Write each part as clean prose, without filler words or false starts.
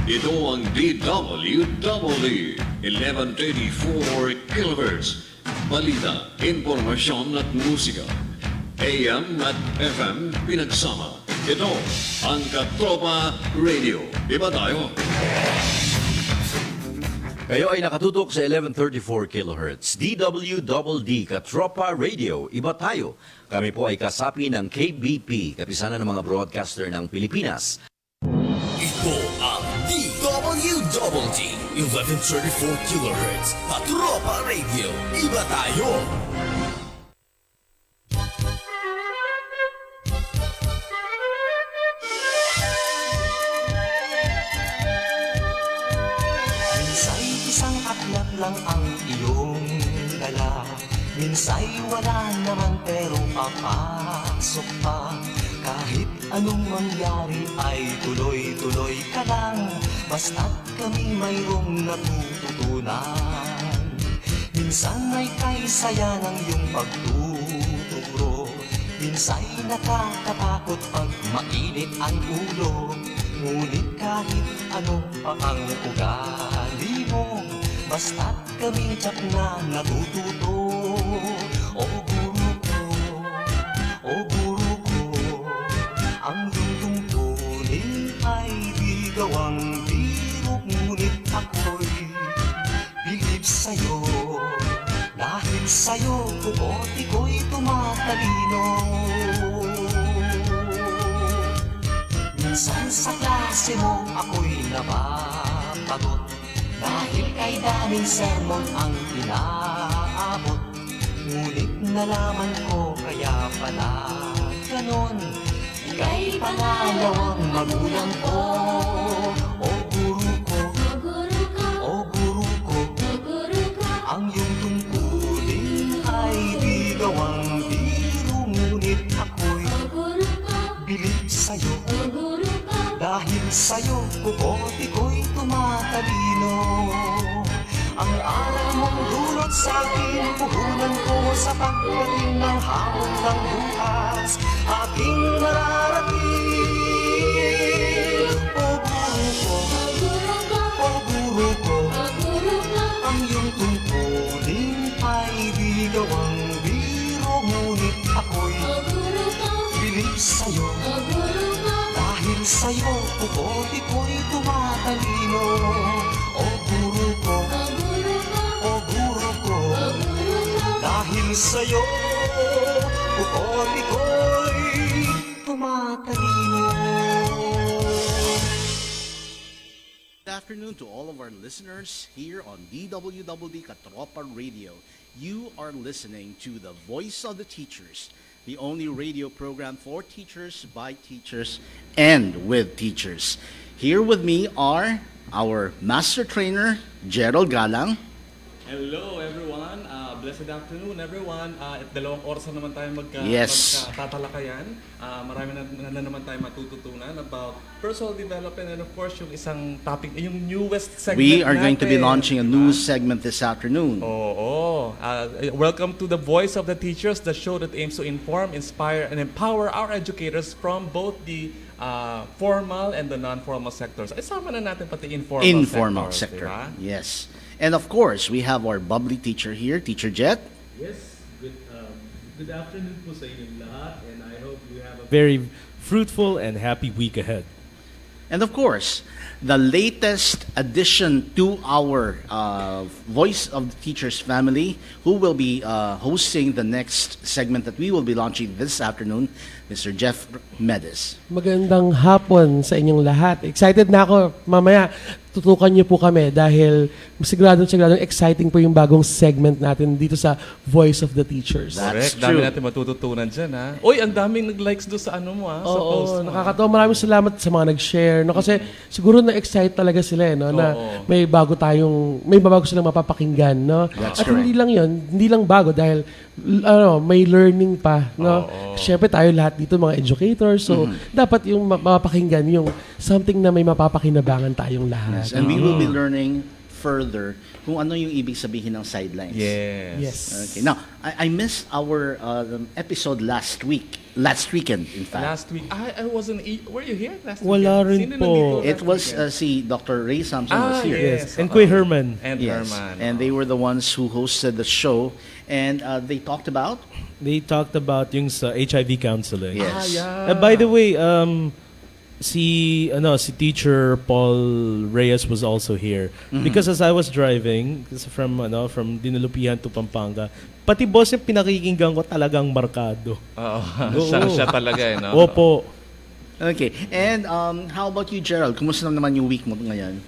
Ito ang DWDD 1134 kHz. Balita, impormasyon at musika. AM at FM pinagsama. Ito ang Katropa Radio. Iba tayo. Kayo ay nakatutok sa 1134 kHz. DWDD Katropa Radio. Iba tayo. Kami po ay kasapi ng KBP, kapisanan ng mga broadcaster ng Pilipinas. Ito ang DWDD 1134 kHz Katropa Radio. Iba tayo. Minsa'y isang aklat lang ang iyong dala. Minsa'y wala naman pero papasok pa. Kahit anong mangyari ay tuloy-tuloy ka lang. Basta't kami mayroong natututunan. Minsan ay kay saya ng iyong pagtuturo. Minsa'y nakakatakot pag mainit ang ulo. Ngunit kahit ano pa ang ugali mo, basta't kami tiyak na natututo. O guru ko, o guru ko, ang iyong tungkulin ay di gawang biro. Ngunit ako'y bilib sa'yo, dahil sa'yo buot iko'y tumatalino. Minsan sa klase mo ako'y napapagot, dahil kay daming sermon ang inaabot. Ngunit nalaman ko kaya pala ganon, ika'y pangalawang magulang ko. O guru ko, o guru ko, ang iyong tungkulin ay di gawang biro. Ngunit ako'y bilib sa'yo, dahil sa'yo buot iko'y tumatalino. Ang aral mong dulot sa'kin, puhunan ko sa pagdating ng hamon ng bukas. Aking mararating, o guru ko, o guru ko, ang iyong tungkulin ay di gawang biro. Ngunit ako'y bilib sa'yo, dahil sa'yo buot iko'y tumatalino. O guru ko, o guru ko, dahil sa'yo buot iko'y tumatalino. Good afternoon to all of our listeners here on DWDD Katropa Radio. You are listening to the Voice of the Teachers, the only radio program for teachers, by teachers, and with teachers. Here with me are our master trainer, Gerald Galang. Hello everyone, blessed afternoon everyone. At 2 oras na naman tayo Yes. magtatalakayan. Marami na naman tayo matututunan about personal development and of course yung isang topic, yung newest segment We are going to be natin. launching a new segment this afternoon. Oo. Welcome to the Voice of the Teachers, the show that aims to inform, inspire, and empower our educators from both the formal and the non-formal sectors. Ay, sama na natin pati informal sector. diba? Yes. And of course, we have our bubbly teacher here, Teacher Jet. Yes, good afternoon po sa inyong lahat, and I hope you have a very fruitful and happy week ahead. And of course, the latest addition to our Voice of the Teachers family, who will be hosting the next segment that we will be launching this afternoon, Mr. Jeff Medes. Magandang hapon sa inyong lahat. Excited na ako. Mamaya, tutukan niyo po kami dahil siguradong exciting po yung bagong segment natin dito sa Voice of the Teachers. That's Correct. Dami true. natin matututunan dyan, ha? Uy, ang daming nag-likes doon sa ano mo, ha? Sa post Oo, mo. nakakatawa. Maraming salamat sa mga nag-share. No? Kasi siguro na-excite talaga sila, no? Na may bago silang mapapakinggan, no? That's At correct. hindi lang yun, hindi lang bago dahil may learning pa, no? Siyempre tayo lahat dito mga educators, so dapat yung mapapakinggan yung something na may mapapakinabangan tayong lahat. Yes, and we will be learning further kung ano yung ibig sabihin ng sidelines. Yes. Yes. Okay. Now, I missed our episode last week last weekend, in fact. Last week, I wasn't. Were you here last Wala weekend? rin po. It was si Dr. Ray Samson was here. yes. And Kuya Herman. And Yes, Herman. and they were the ones who hosted the show, and they talked about They talked about yung sa HIV counseling. yes. yeah. By the way, si teacher Paul Reyes was also here because as I was driving from Dinalupihan to Pampanga, pati boss yung pinakikinggan ko talagang markado. Oo. Oo. siya talaga eh, no? Opo. Okay, and how about you, Gerald? Kumusta naman yung week mo ngayon?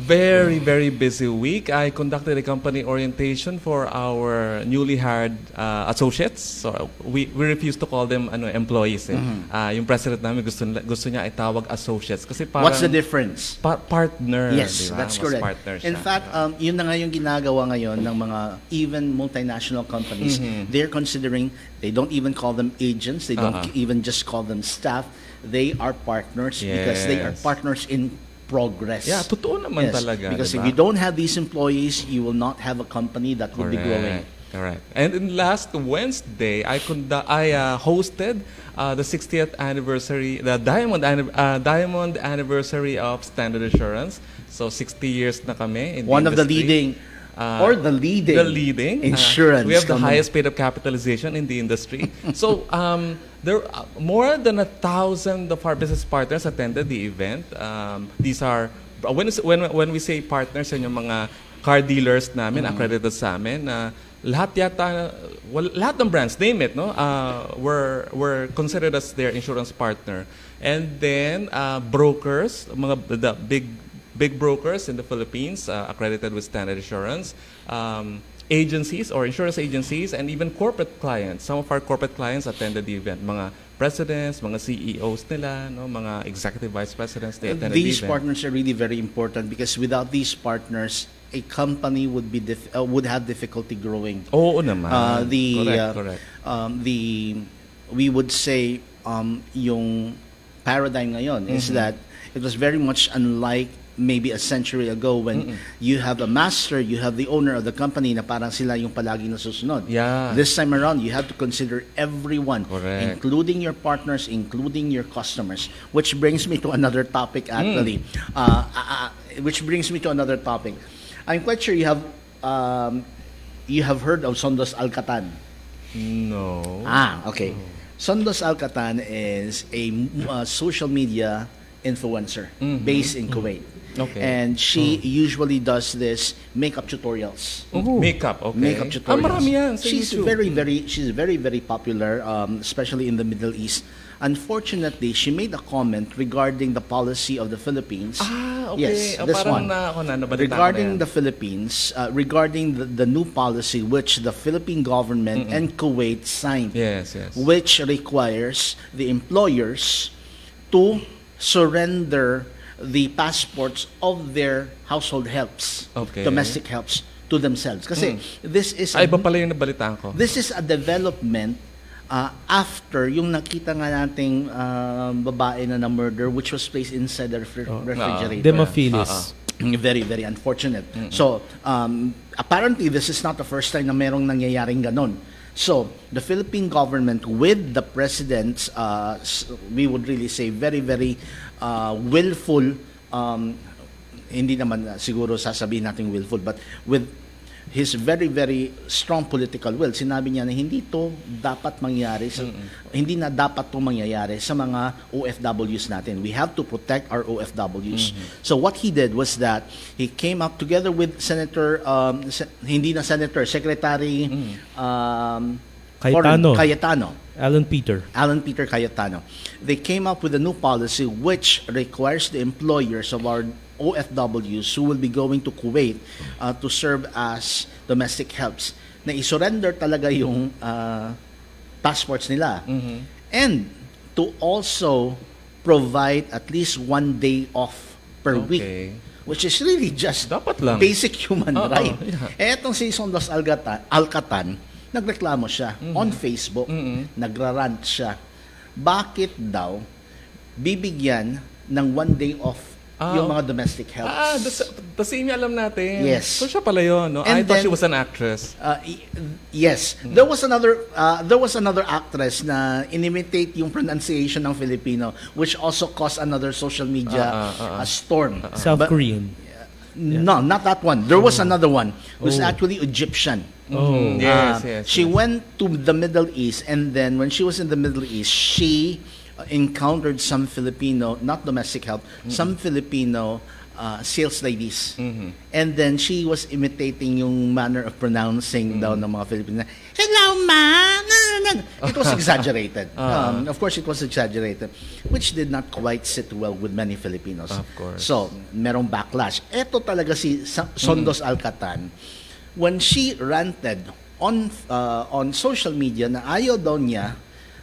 Very, very busy week. I conducted a company orientation for our newly hired associates. So we refuse to call them employees. Yung president namin gusto niya itawag associates kasi parang What's the difference? Partner. Yes, diba? that's Mas correct. partner In siya. fact, yun na nga yung ginagawa ngayon ng mga even multinational companies. They're considering, they don't even call them agents, they don't even just call them staff. They are partners because they are Yes. partners in progress. Yeah, totoo naman talaga, Because diba? if you don't have these employees, you will not have a company that will be growing. Correct. And in last Wednesday, I hosted the 60th anniversary, the diamond anniversary of Standard Assurance. So 60 years na kami in One of the industry. leading, The leading insurance. we have the company. highest rate of capitalization in the industry. So there more than 1,000 of our business partners attended the event. These are when we say partners, yan yung mga car dealers namin accredited sa amin. Lahat ng brands, name it, no? Were considered as their insurance partner. And then brokers, the big brokers in the Philippines, accredited with Standard Assurance, agencies or insurance agencies, and even corporate clients. Some of our corporate clients attended the event. Mga presidents, mga CEOs nila, no, mga executive vice presidents, they attended These the event. partners are really very important because without these partners, a company would would have difficulty growing. Oo naman. Correct. We would say yung paradigm ngayon is that it was very much unlike maybe a century ago when you have a master, you have the owner of the company na parang sila yung palagi nasusunod. Yeah. This time around, you have to consider everyone, Correct. including your partners, including your customers. Which brings me to another topic actually. Which brings me to another topic. I'm quite sure you have heard of Sondos Alcatan. No. Okay. Sondos Alcatan is a social media influencer based in Kuwait. Okay. And she usually does this makeup tutorials. Makeup, okay. Makeup tutorials. Marami yan sa She's YouTube. very popular, especially in the Middle East. Unfortunately, she made a comment regarding the policy of the Philippines. Okay. Yes, this parang one. nabalita ko Regarding na yan. the Philippines, regarding the new policy which the Philippine government and Kuwait signed, Yes. which requires the employers to surrender the passports of their household helps, Okay. domestic helps to themselves. Kasi this is Iba pala yung nabalitaan ko. this is a development after yung nakita nga nating babae na murder which was placed inside the refrigerator. Demophilis. Very, very unfortunate. So, apparently, this is not the first time na merong nangyayaring ganon. So, the Philippine government with the president's, we would really say, very, very willful, hindi naman siguro sasabihin natin willful, but with his very, very strong political will, sinabi niya na hindi to dapat mangyari, hindi na dapat to mangyayari sa mga OFWs natin. We have to protect our OFWs. So what he did was that he came up together with Senator, hindi na Senator, Secretary Cayetano. Alan Peter Cayetano. They came up with a new policy which requires the employers of our OFWs who will be going to Kuwait to serve as domestic helps na isurrender talaga yung passports nila. And to also provide at least 1 day off per week. Which is really just Dapat lang. basic human right. Yeah. Etong si Sondos Alcatan, nagreklamo siya on Facebook, nagrarant siya. Bakit daw bibigyan ng 1 day off yung mga domestic helps. The same alam natin. Yes. So siya pala yun, no? And I thought then- she was an actress. Yes. There was another actress na inimitate yung pronunciation ng Filipino, which also caused another social media storm. South But- Korean. No, not that one. There was another one who's actually Egyptian. Mm, yes. She went to the Middle East, and then when she was in the Middle East, she encountered some Filipino, not domestic help, some Filipino sales ladies. And then she was imitating yung manner of pronouncing daw ng mga Filipino. Hello, ma! It was exaggerated. Of course, it was exaggerated, which did not quite sit well with many Filipinos. Of course. So, merong backlash. Ito talaga si Sondos Alcatan, when she ranted on social media na ayaw daw niya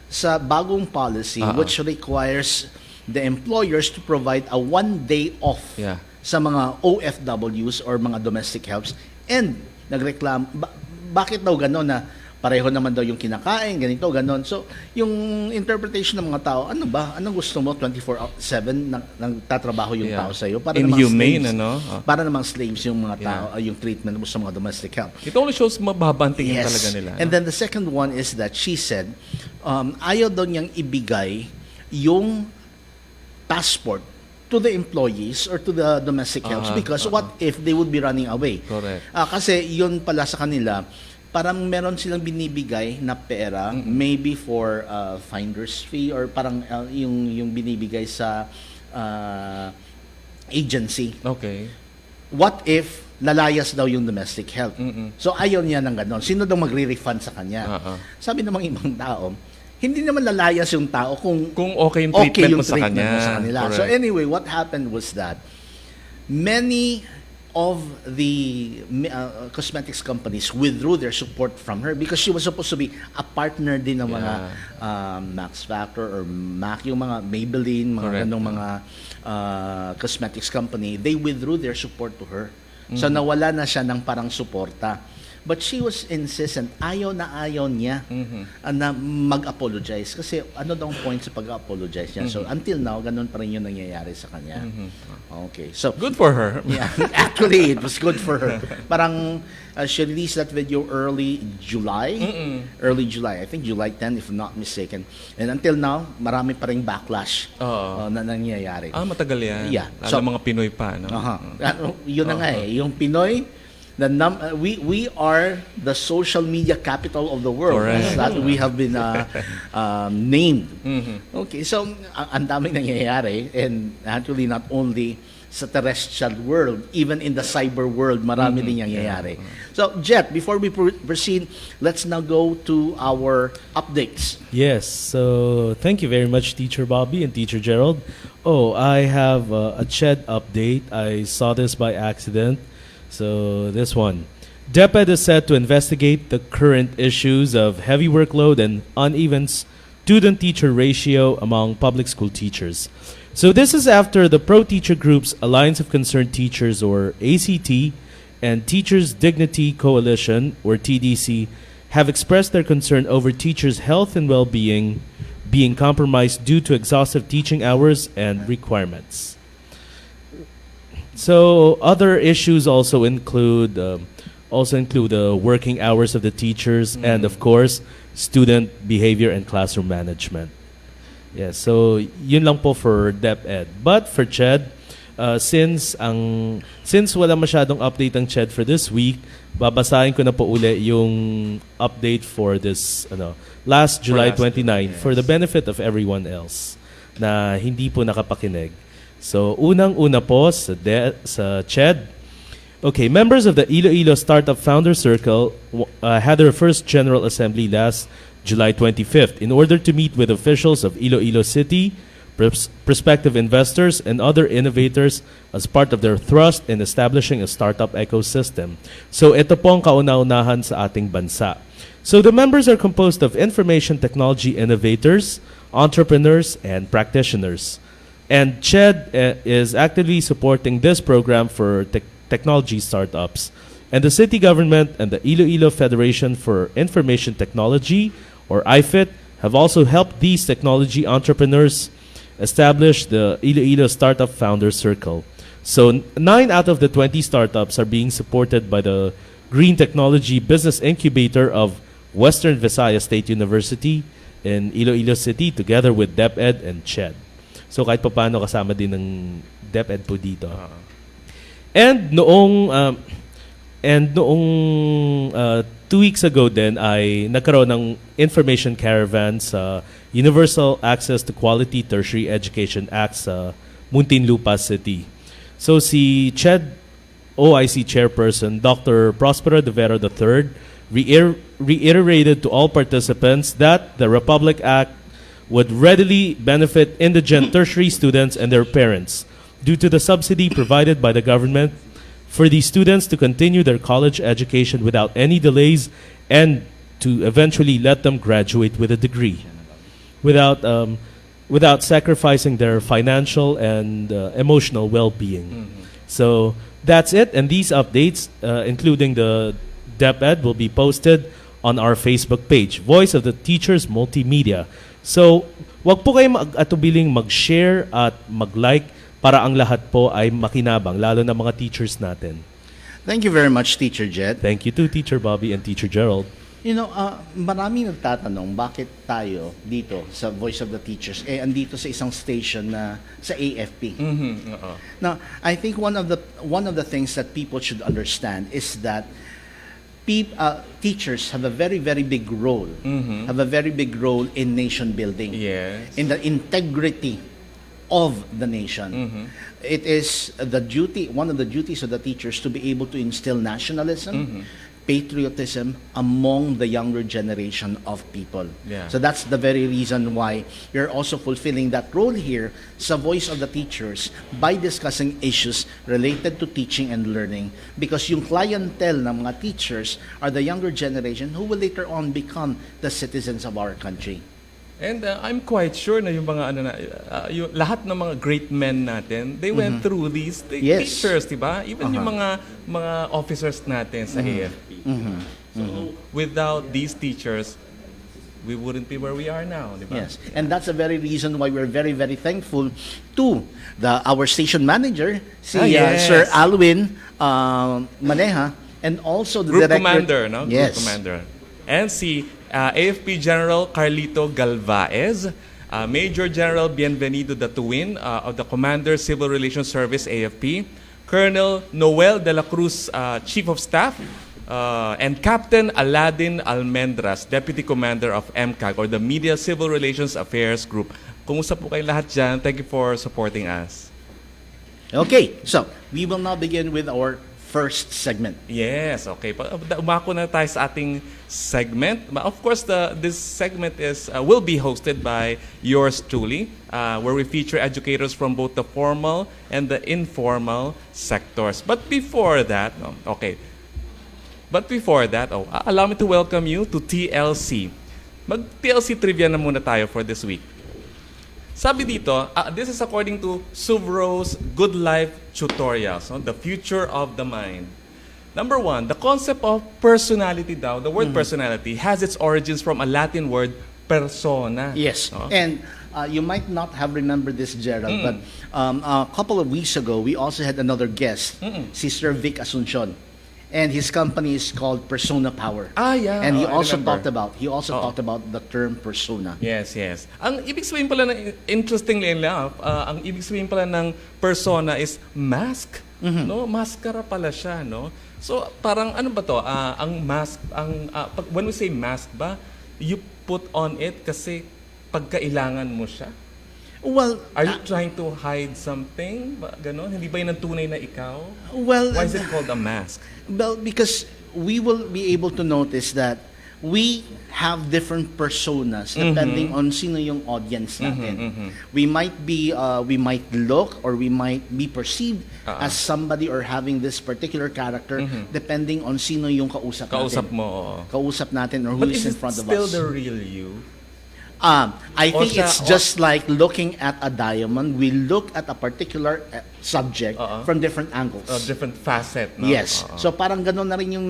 sa bagong policy which requires the employers to provide a 1 day off Yeah. sa mga OFWs or mga domestic helps, and nagreklamo bakit daw gano'n na pareho naman daw yung kinakain, ganito, ganon. So, yung interpretation ng mga tao, ano ba? Anong gusto mo? 24/7 nagtatrabaho yung tao sa'yo? Para Inhumane, slaves, ano? Para namang slaves yung mga tao, yung treatment mo sa mga domestic help. It only shows mababang tingin talaga nila. And then the second one is that she said, ayaw daw niyang ibigay yung passport to the employees or to the domestic helps because what if they would be running away? Correct. Kasi yun pala sa kanila, parang meron silang binibigay na pera, maybe for finder's fee or parang yung binibigay sa agency. Okay. What if lalayas daw yung domestic help? So ayaw niya ng ganon. Sino daw magre-refund sa kanya? Sabi ng mga ibang tao, hindi naman lalayas yung tao kung okay yung treatment mo sa kanila. Correct. So anyway, what happened was that many of the cosmetics companies withdrew their support from her because she was supposed to be a partner din ng mga Max Factor or MAC, yung mga Maybelline, mga ganong mga cosmetics company. They withdrew their support to her. So nawala na siya ng parang suporta. But she was insistent, ayaw niya na mag-apologize. Kasi ano daw ang point sa pag-apologize niya? So until now, ganun pa rin yung nangyayari sa kanya. Okay. So Good for her. yeah, actually, it was good for her. Parang she released that video early July. Early July. I think July 10, if I'm not mistaken. And until now, marami pa ring backlash na nangyayari. Matagal yan. Yeah. Lalo So- mga Pinoy pa, no? Yun na nga Yung Pinoy, we are the social media capital of the world. Correct. That we have been named. Okay, so ang daming nangyayari, and actually not only sa terrestrial world, even in the cyber world, marami din nangyayari. So, Jet, before we proceed, let's now go to our updates. Yes, so thank you very much, Teacher Bobby and Teacher Gerald. Oh, I have a CHED update. I saw this by accident. So this one. DepEd is set to investigate the current issues of heavy workload and uneven student-teacher ratio among public school teachers. So this is after the pro-teacher groups Alliance of Concerned Teachers, or ACT, and Teachers Dignity Coalition, or TDC, have expressed their concern over teachers' health and well-being being compromised due to exhaustive teaching hours and requirements. So other issues also include the working hours of the teachers and of course student behavior and classroom management. Yeah, so yun lang po for DepEd. But for CHED, since wala masyadong update ang CHED for this week, babasahin ko na po uli yung update for this last July 29 for the benefit of everyone else na hindi po nakapakinig. So, unang-una po sa CHED. Okay, members of the Iloilo Startup Founder Circle had their first General Assembly last July 25th in order to meet with officials of Iloilo City, prospective investors, and other innovators as part of their thrust in establishing a startup ecosystem. So, ito po ang kauna-unahan sa ating bansa. So, the members are composed of information technology innovators, entrepreneurs, and practitioners. And CHED is actively supporting this program for technology startups. And the city government and the Iloilo Federation for Information Technology, or IFIT, have also helped these technology entrepreneurs established the Iloilo Startup Founders Circle. So 9 out of the 20 startups are being supported by the Green Technology Business Incubator of Western Visayas State University in Iloilo City together with DepEd and CHED. So kahit pa paano kasama din ng DepEd po dito. And noong 2 weeks ago din ay nagkaroon ng information caravan sa Universal Access to Quality Tertiary Education Act sa Muntinlupa City. So si CHED OIC Chairperson Dr. Prospero de Vera III reiterated to all participants that the Republic Act would readily benefit indigent tertiary students and their parents due to the subsidy provided by the government for these students to continue their college education without any delays and to eventually let them graduate with a degree without sacrificing their financial and emotional well-being. So that's it, and these updates, including the DepEd, will be posted on our Facebook page, Voice of the Teachers Multimedia. So, wag po kayo atubiling mag-share at mag-like para ang lahat po ay makinabang, lalo na mga teachers natin. Thank you very much, Teacher Jed. Thank you to Teacher Bobby and Teacher Gerald. Maraming nagtatanong bakit tayo dito sa Voice of the Teachers andito sa isang station na sa AFP. Now, I think one of the things that people should understand is that teachers have a very, very big role, have a very big role in nation building, in the integrity of the nation. It is one of the duties of the teachers to be able to instill nationalism, patriotism among the younger generation of people. So that's the very reason why you're also fulfilling that role here sa Voice of the Teachers by discussing issues related to teaching and learning, because yung clientele ng mga teachers are the younger generation who will later on become the citizens of our country. And I'm quite sure na yung mga yung lahat ng mga great men natin, they went through these teachers, di ba? Even yung mga officers natin sa AFP. So without these teachers, we wouldn't be where we are now, di ba? Yes, and that's the very reason why we're very, very thankful to our station manager, Sir Alwin Maneja, and also the Group director. Commander, no? Group Commander. And si AFP General Carlito Galvaez, Major General Bienvenido Datuin of the Commander Civil Relations Service AFP, Colonel Noel de la Cruz, Chief of Staff, and Captain Aladin Almendras, Deputy Commander of MCAG or the Media Civil Relations Affairs Group. Kumusta po kayo lahat dyan? Thank you for supporting us. Okay, so we will now begin with our first segment. Yes, okay. Umako na tayo sa ating segment. Of course, this segment will be hosted by yours truly, where we feature educators from both the formal and the informal sectors. But before that, allow me to welcome you to TLC. Mag-TLC trivia na muna tayo for this week. Sabi dito, this is according to Suvro's Good Life Tutorials, the future of the mind. Number 1, the concept of personality daw, the word personality, has its origins from a Latin word persona. Yes, and you might not have remembered this, Gerald, but a couple of weeks ago, we also had another guest, Sister Vic Asuncion. And his company is called Persona Power. And he also talked about the term persona. Yes. Ang ibig sabihin pala interestingly enough, ang ibig sabihin pala ng persona is mask, no? Maskara pala siya, no? So parang ano ba to? Ang mask, when we say mask ba, you put on it kasi pagkailangan mo siya. Well, are you trying to hide something? Ganon? Hindi ba yun ang tunay na ikaw? Well, why is it called a mask? Well, because we will be able to notice that we have different personas depending on sino yung audience natin. We might look or we might be perceived as somebody or having this particular character depending on sino yung kausap natin. Kausap natin or who is in front of us. But is it still the real you? I think it's just like looking at a diamond. We look at a particular subject from different angles. Different facet. No? Yes. So parang ganun na rin yung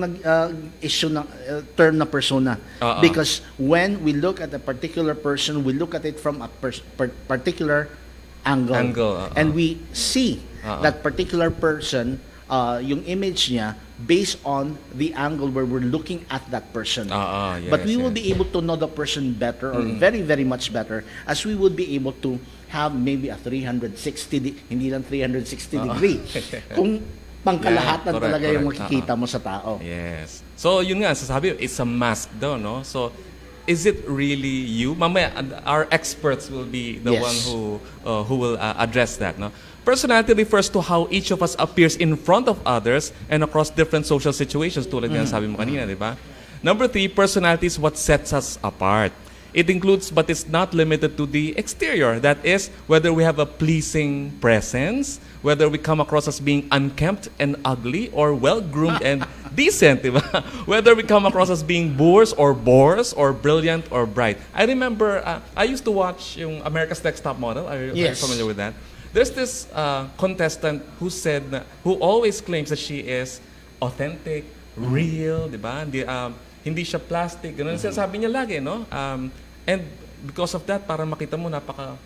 issue na term na persona. Because when we look at a particular person, we look at it from a particular angle. And we see that particular person, yung image niya, based on the angle where we're looking at that person. Yes, But we will be able to know the person better, or very, very much better, as we would be able to have maybe a 360, hindi lang 360 degree. Kung pangkalahatan correct, talaga yung correct. makikita mo sa tao. Yes. So, yun nga, sasabi, it's a mask daw, no? So, is it really you? Mamaya, our experts will be the Yes. one who will address that, no? Personality refers to how each of us appears in front of others and across different social situations, tulad nga sabi mo kanina, di ba? Number 3, personality is what sets us apart. It includes, but it's not limited to the exterior. That is, whether we have a pleasing presence, whether we come across as being unkempt and ugly, or well-groomed and decent, di ba? Whether we come across as being boors, or brilliant, or bright. I remember, I used to watch yung America's Next Top Model. Are you familiar with that? There's this contestant who always claims that she is authentic, real, di ba? Hindi siya plastic, ganun. Sinasabi niya lagi, no? And because of that, para makita mo, napaka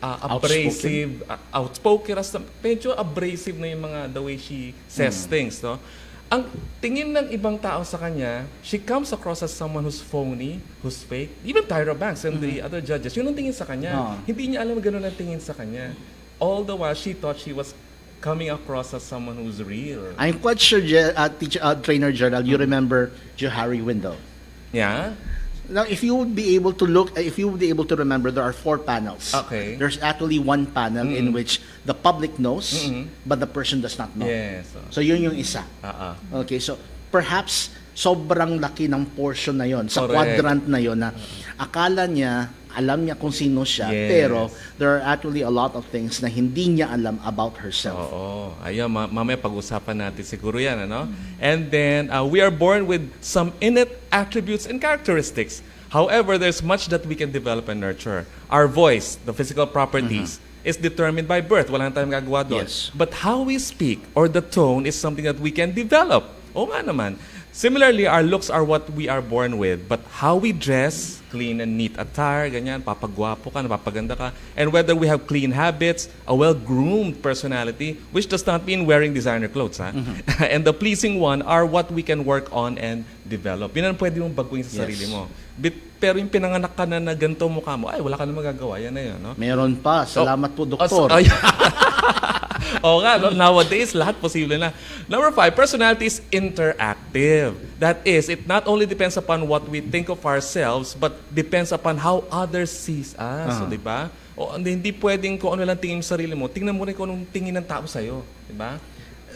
abrasive, outspoken, medyo abrasive na yung mga the way she says things, no? Ang tingin ng ibang tao sa kanya, she comes across as someone who's phony, who's fake. Even Tyra Banks and the other judges, yun ang tingin sa kanya. Hindi niya alam ganun ang tingin sa kanya. All the while, she thought she was coming across as someone who's real. I'm quite sure, Trainer Gerald, you remember Johari Window. Yeah? Now, if you would be able to remember, there are 4 panels. Okay. There's actually one panel in which the public knows, but the person does not know. Yes. So, yun yung isa. Okay, so perhaps sobrang laki ng portion na yon sa Correct. quadrant na yon na akala niya, alam niya kung sino siya, Yes. pero there are actually a lot of things na hindi niya alam about herself. Oo. Ayun, mamaya pag-usapan natin siguro yan, ano? And then, we are born with some innate attributes and characteristics. However, there's much that we can develop and nurture. Our voice, the physical properties, is determined by birth. Wala na tayong magagawa doon. Yes. But how we speak or the tone is something that we can develop. Oo nga naman. Similarly, our looks are what we are born with. But how we dress, clean and neat attire, ganyan, papagwapo ka, napapaganda ka, and whether we have clean habits, a well-groomed personality, which does not mean wearing designer clothes, ha? And the pleasing one are what we can work on and develop. Yun ang pwede mong baguhin sa sarili mo. Pero yung pinanganak ka na ganito mukha mo, ay, wala ka na magagawa. Yan na yun, no? Meron pa. Salamat po, Doktor. Oo nga, no? Nowadays, lahat posible na. Number 5, personality is interactive. That is, it not only depends upon what we think of ourselves, but depends upon how others sees us. So, di ba? O, hindi pwedeng kung ano lang tingin mo sa sarili mo, tingnan mo rin kung anong tingin ng tao sa'yo. Di ba?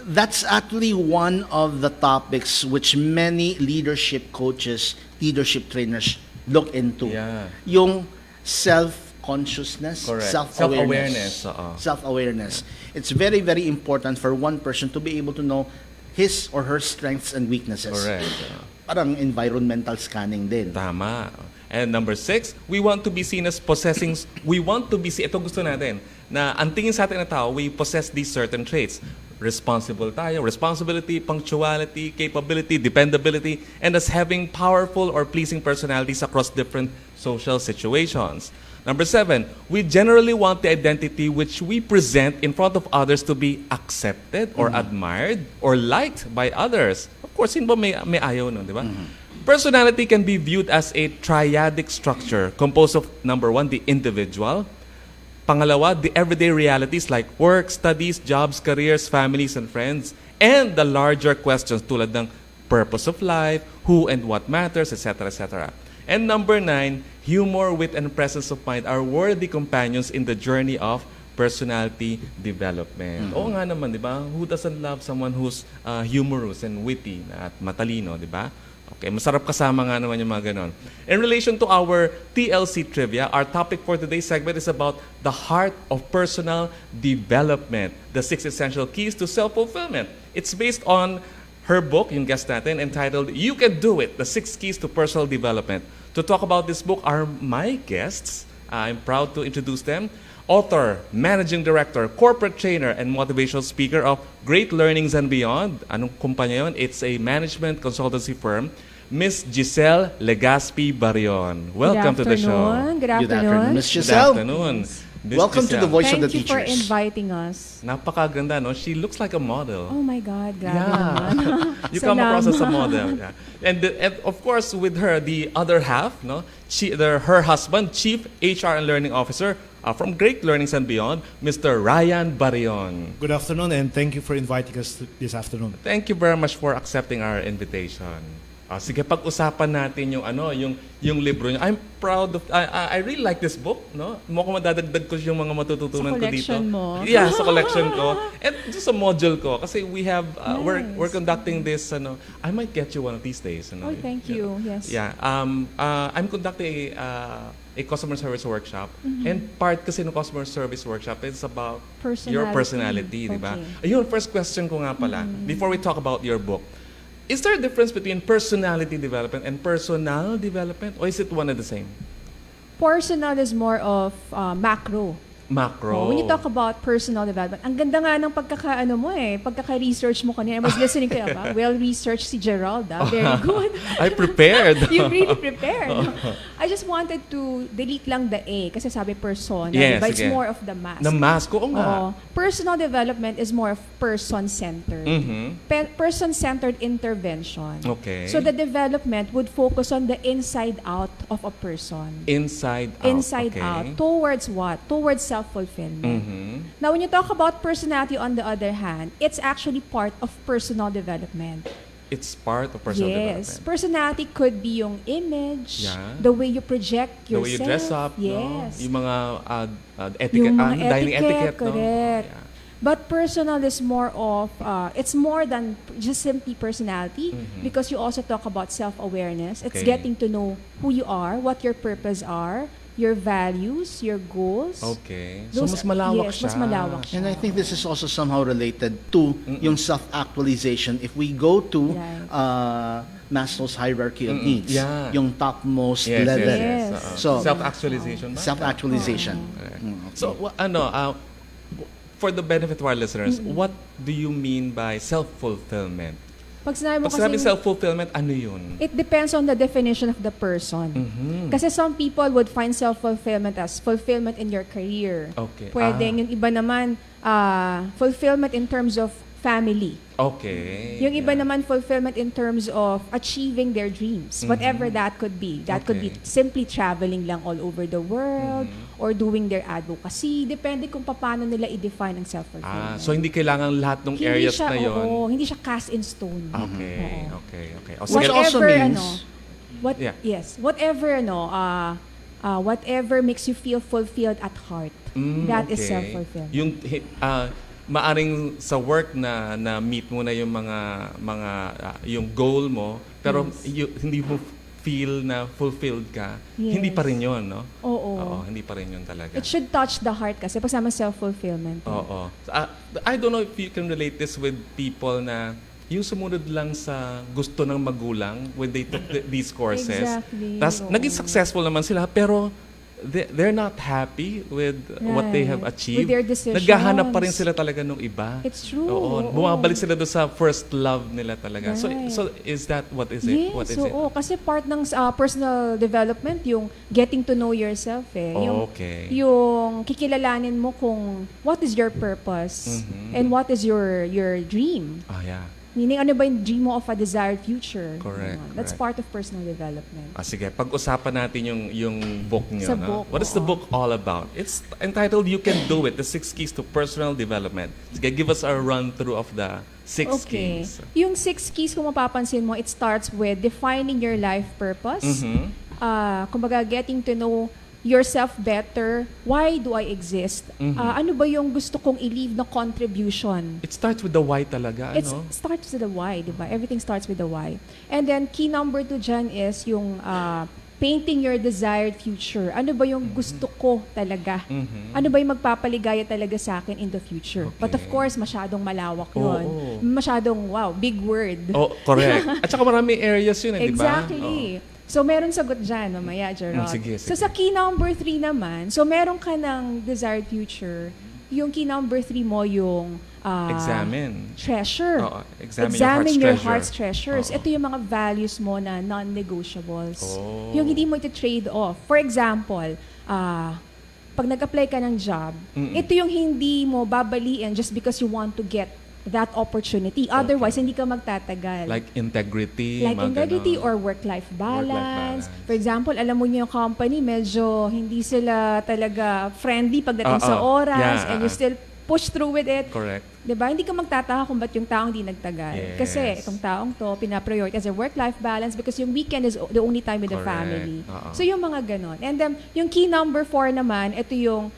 That's actually one of the topics which many leadership coaches, leadership trainers look into. Yeah. Yung self-consciousness, Correct. self-awareness. Self-awareness, Self-awareness. It's very, very important for one person to be able to know his or her strengths and weaknesses. Correct. Parang environmental scanning din. Tama. And number 6, we want to be seen as possessing, ito gusto natin, na ang tingin sa atin na tao, we possess these certain traits. Responsible tayo, responsibility, punctuality, capability, dependability, and as having powerful or pleasing personalities across different social situations. Number 7, we generally want the identity which we present in front of others to be accepted or admired or liked by others. Of course, sino ba may ayaw nun, di ba? Personality can be viewed as a triadic structure composed of, number 1, the individual. Pangalawa, the everyday realities like work, studies, jobs, careers, families, and friends. And the larger questions tulad ng purpose of life, who and what matters, etc., etc. And number 9, humor, wit, and presence of mind are worthy companions in the journey of personality development. Oo nga naman, di ba? Who doesn't love someone who's humorous and witty at matalino, di ba? Okay, masarap kasama nga naman yung mga ganon. In relation to our TLC trivia, our topic for today's segment is about the heart of personal development, the 6 essential keys to self-fulfillment. It's based on her book, yung guest natin, entitled You Can Do It, the 6 Keys to Personal Development. To talk about this book are my guests. I'm proud to introduce them. Author, managing director, corporate trainer, and motivational speaker of Great Learnings and Beyond. Anong kumpanya yun? It's a management consultancy firm. Miss Giselle Legaspi Barion. Welcome to the show. Good afternoon. Miss Good Giselle. afternoon. Welcome to the Voice of the Thank you for Teachers. inviting us. Napakaganda, no? She looks like a model. Oh my God, grabe Yeah. naman. You come across as a Salamat. model. Yeah. And of course, with her, the other half, no, her husband, Chief HR and Learning Officer from Great Learnings and Beyond, Mr. Ryan Barion. Good afternoon, and thank you for inviting us this afternoon. Thank you very much for accepting our invitation. Sige, pag-usapan natin yung libro niyo. I'm proud of I really like this book, no? Mukhang madadagdag ko yung mga matututunan ko dito. Sa collection mo. Yeah, sa collection ko. And just sa module ko kasi we have we're conducting this I might get you one of these days, Oh, thank you. Yes. Yeah. I'm conducting a customer service workshop. And part kasi ng customer service workshop is about your personality, di ba? Okay. Ayun, first question ko nga pala, before we talk about your book. Is there a difference between personality development and personal development, or is it one and the same? Personal is more of macro. Macro. When you talk about personal development, ang ganda nga ng pagkaka-research mo kanina. I was listening to you, well-researched si Gerald. Very good. I prepared. You really prepared. I just wanted to delete lang the A kasi sabi personal. Yes, But it's sige. more of the mask. The mask, oo nga. Personal development is more of person-centered. Person-centered intervention. Okay. So the development would focus on the inside out of a person. Inside out. Inside okay. out. Towards what? Towards self-fulfillment. Now, when you talk about personality, on the other hand, it's actually part of personal development. It's part of personal Yes. development. Personality could be yung image, Yeah. the way you project The yourself. way you dress up, Yes. no? Yung mga etiquette, Yung mga dining etiquette, no? correct. Yeah. But personal is more of, it's more than just simply personality because you also talk about self-awareness. It's Okay. getting to know who you are, what your purpose are, your values, your goals. Okay. So, Those- mas malawak yes, siya. mas malawak siya. And I think this is also somehow related to yung self-actualization. If we go to Right. Maslow's hierarchy of needs, Yeah. yung topmost Yes, level. yes, Yes. yes. So, Self-actualization ba? self-actualization. So, for the benefit of our listeners, what do you mean by self-fulfillment? Pag sinabi mo Pag sinabi kasi, self-fulfillment, ano yun? it depends on the definition of the person. Kasi some people would find self-fulfillment as fulfillment in your career. Okay. Pwedeng yung iba naman, fulfillment in terms of family. Okay. Yung iba Yeah. naman fulfillment in terms of achieving their dreams, whatever that could be. That could be Okay. simply traveling lang all over the world or doing their advocacy. Depende kung paano nila i-define ang self-fulfillment. So hindi kailangan lahat ng areas na yon. hindi siya cast in stone. Okay, Oo. okay, okay. O, sige. Which also means, whatever makes you feel fulfilled at heart, that is okay. self-fulfillment. Yung maaring sa work na meet mo na yung mga yung goal mo, pero hindi mo feel na fulfilled ka, Yes. hindi pa rin yun, no? Oo. Hindi pa rin yun talaga. It should touch the heart kasi pag sama self-fulfillment. Oo. I don't know if you can relate this with people na yung sumunod lang sa gusto ng magulang when they took these courses. Exactly. Tapos Oo. naging successful naman sila, pero they're not happy with what they have Right. achieved. With their decisions. Naghahanap pa rin sila talaga nung iba. It's true. Oo. Oo. Bumabalik sila doon sa first love nila talaga. Right. So is that what is it? Yes, What is it? oo. Kasi part ng personal development, yung getting to know yourself eh. Okay. Yung kikilalanin mo kung what is your purpose and what is your dream. Ah, yeah. Meaning, ano ba yung dream mo of a desired future? Correct, That's correct. part of personal development. Sige, pag-usapan natin yung book niyo. Sa No? book, What is the oo. book all about? It's entitled You Can Do It, The 6 Keys to Personal Development. Sige, give us a run-through of the 6 Okay. keys. Yung 6 keys, kung mapapansin mo, it starts with defining your life purpose. Kumbaga, getting to know yourself better. Why do I exist? Ano ba yung gusto kong i-leave na contribution? It starts with the why talaga, It ano? starts with the why, di ba? Everything starts with the why. And then, key number 2 dyan is yung painting your desired future. Ano ba yung gusto ko talaga? Ano ba yung magpapaligaya talaga sa akin in the future? But of course, masyadong malawak yun. Oo. Masyadong, big word. Oh, correct. At saka maraming areas yun, di ba? Exactly. So, meron sagot dyan, mamaya, Gerald. Sige, So, sige. sa key number 3 naman, so meron ka ng desired future, yung key number 3 mo yung Examine. treasure. Oo, examine your heart's treasure. treasures. Oo. Ito yung mga values mo na non-negotiables. Oh. Yung hindi mo ito trade off. For example, pag nag-apply ka ng job, ito yung hindi mo babaliin just because you want to get that opportunity. Otherwise, hindi ka magtatagal. Like integrity. Like mga integrity ganon. or work-life balance. balance. For example, alam mo niyo yung company, medyo hindi sila talaga friendly pagdating sa oras and you still push through with it. Correct. Diba? Hindi ka magtataka kung ba't yung taong di nagtagal. Yes. Kasi itong taong to, pinaprioritize yung work-life balance because yung weekend is the only time with the Correct. family. Oo. So yung mga ganon. And then, yung key number 4 naman, ito yung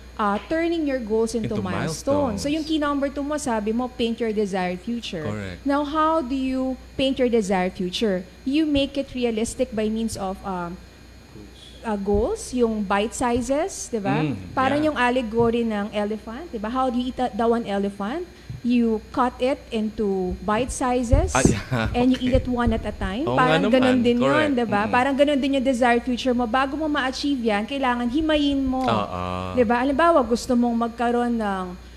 turning your goals into milestones. So yung key number 2 mo, sabi mo, paint your desired future. Correct. Now, how do you paint your desired future? You make it realistic by means of goals, yung bite sizes, di ba? Parang yung allegory ng elephant, di ba? How do you eat the one elephant? You cut it into bite sizes and you eat it one at a time. Oo Parang nga ganun naman. din yun, Correct. di ba? Parang ganun din yung desired future mo. Bago mo ma-achieve yan, kailangan himayin mo. Di ba? Halimbawa, gusto mong magkaroon ng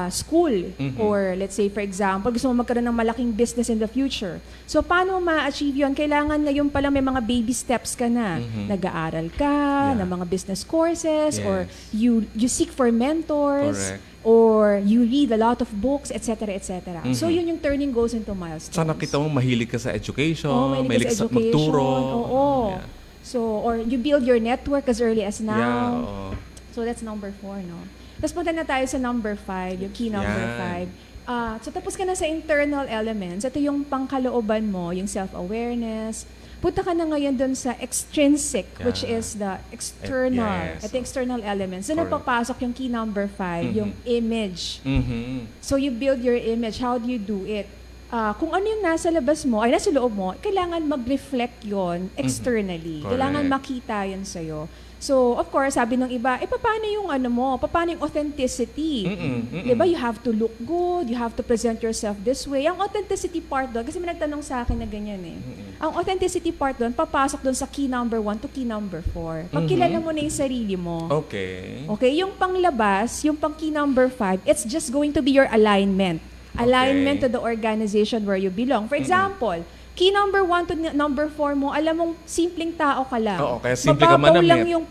school or let's say for example, gusto mo magkaroon ng malaking business in the future. So, paano ma-achieve yun? Kailangan ngayon pala may mga baby steps ka na. Nag-aaral ka ng mga business courses or you seek for mentors. Correct. Or you read a lot of books, etc., etc. So, yun yung turning goals into milestones. Sana kita mo mahilig ka sa education, mahilig ka sa education. magturo. Oo. Yeah. So, or you build your network as early as now. Yeah, oo. So, that's number 4, no? Tapos punta na tayo sa number 5, yung key number 5. So, tapos ka na sa internal elements. Ito yung pangkalooban mo, yung self-awareness. Punta ka na ngayon dun sa extrinsic, which is the external. Yes. Ito yung external elements. Doon na papasok yung key number 5, yung image. So, you build your image. How do you do it? Kung ano yung nasa labas mo, ay nasa loob mo, kailangan mag-reflect yon externally. Kailangan makita yan sa'yo. So, of course, sabi ng iba, paano yung ano mo? Paano yung authenticity? Diba? You have to look good, you have to present yourself this way. Ang authenticity part doon, kasi may nagtanong sa akin na ganyan eh. Ang authenticity part doon, papasok doon sa key number 1 to key number 4. Pag kilala mo na yung sarili mo. Okay. Okay, yung panglabas, yung pang key number 5, it's just going to be your alignment. Alignment to the organization where you belong. For example, key number 1 to number 4 mo, alam mong simpleng tao ka lang. Oo, kaya simple ka Mababaw manamit. lang yung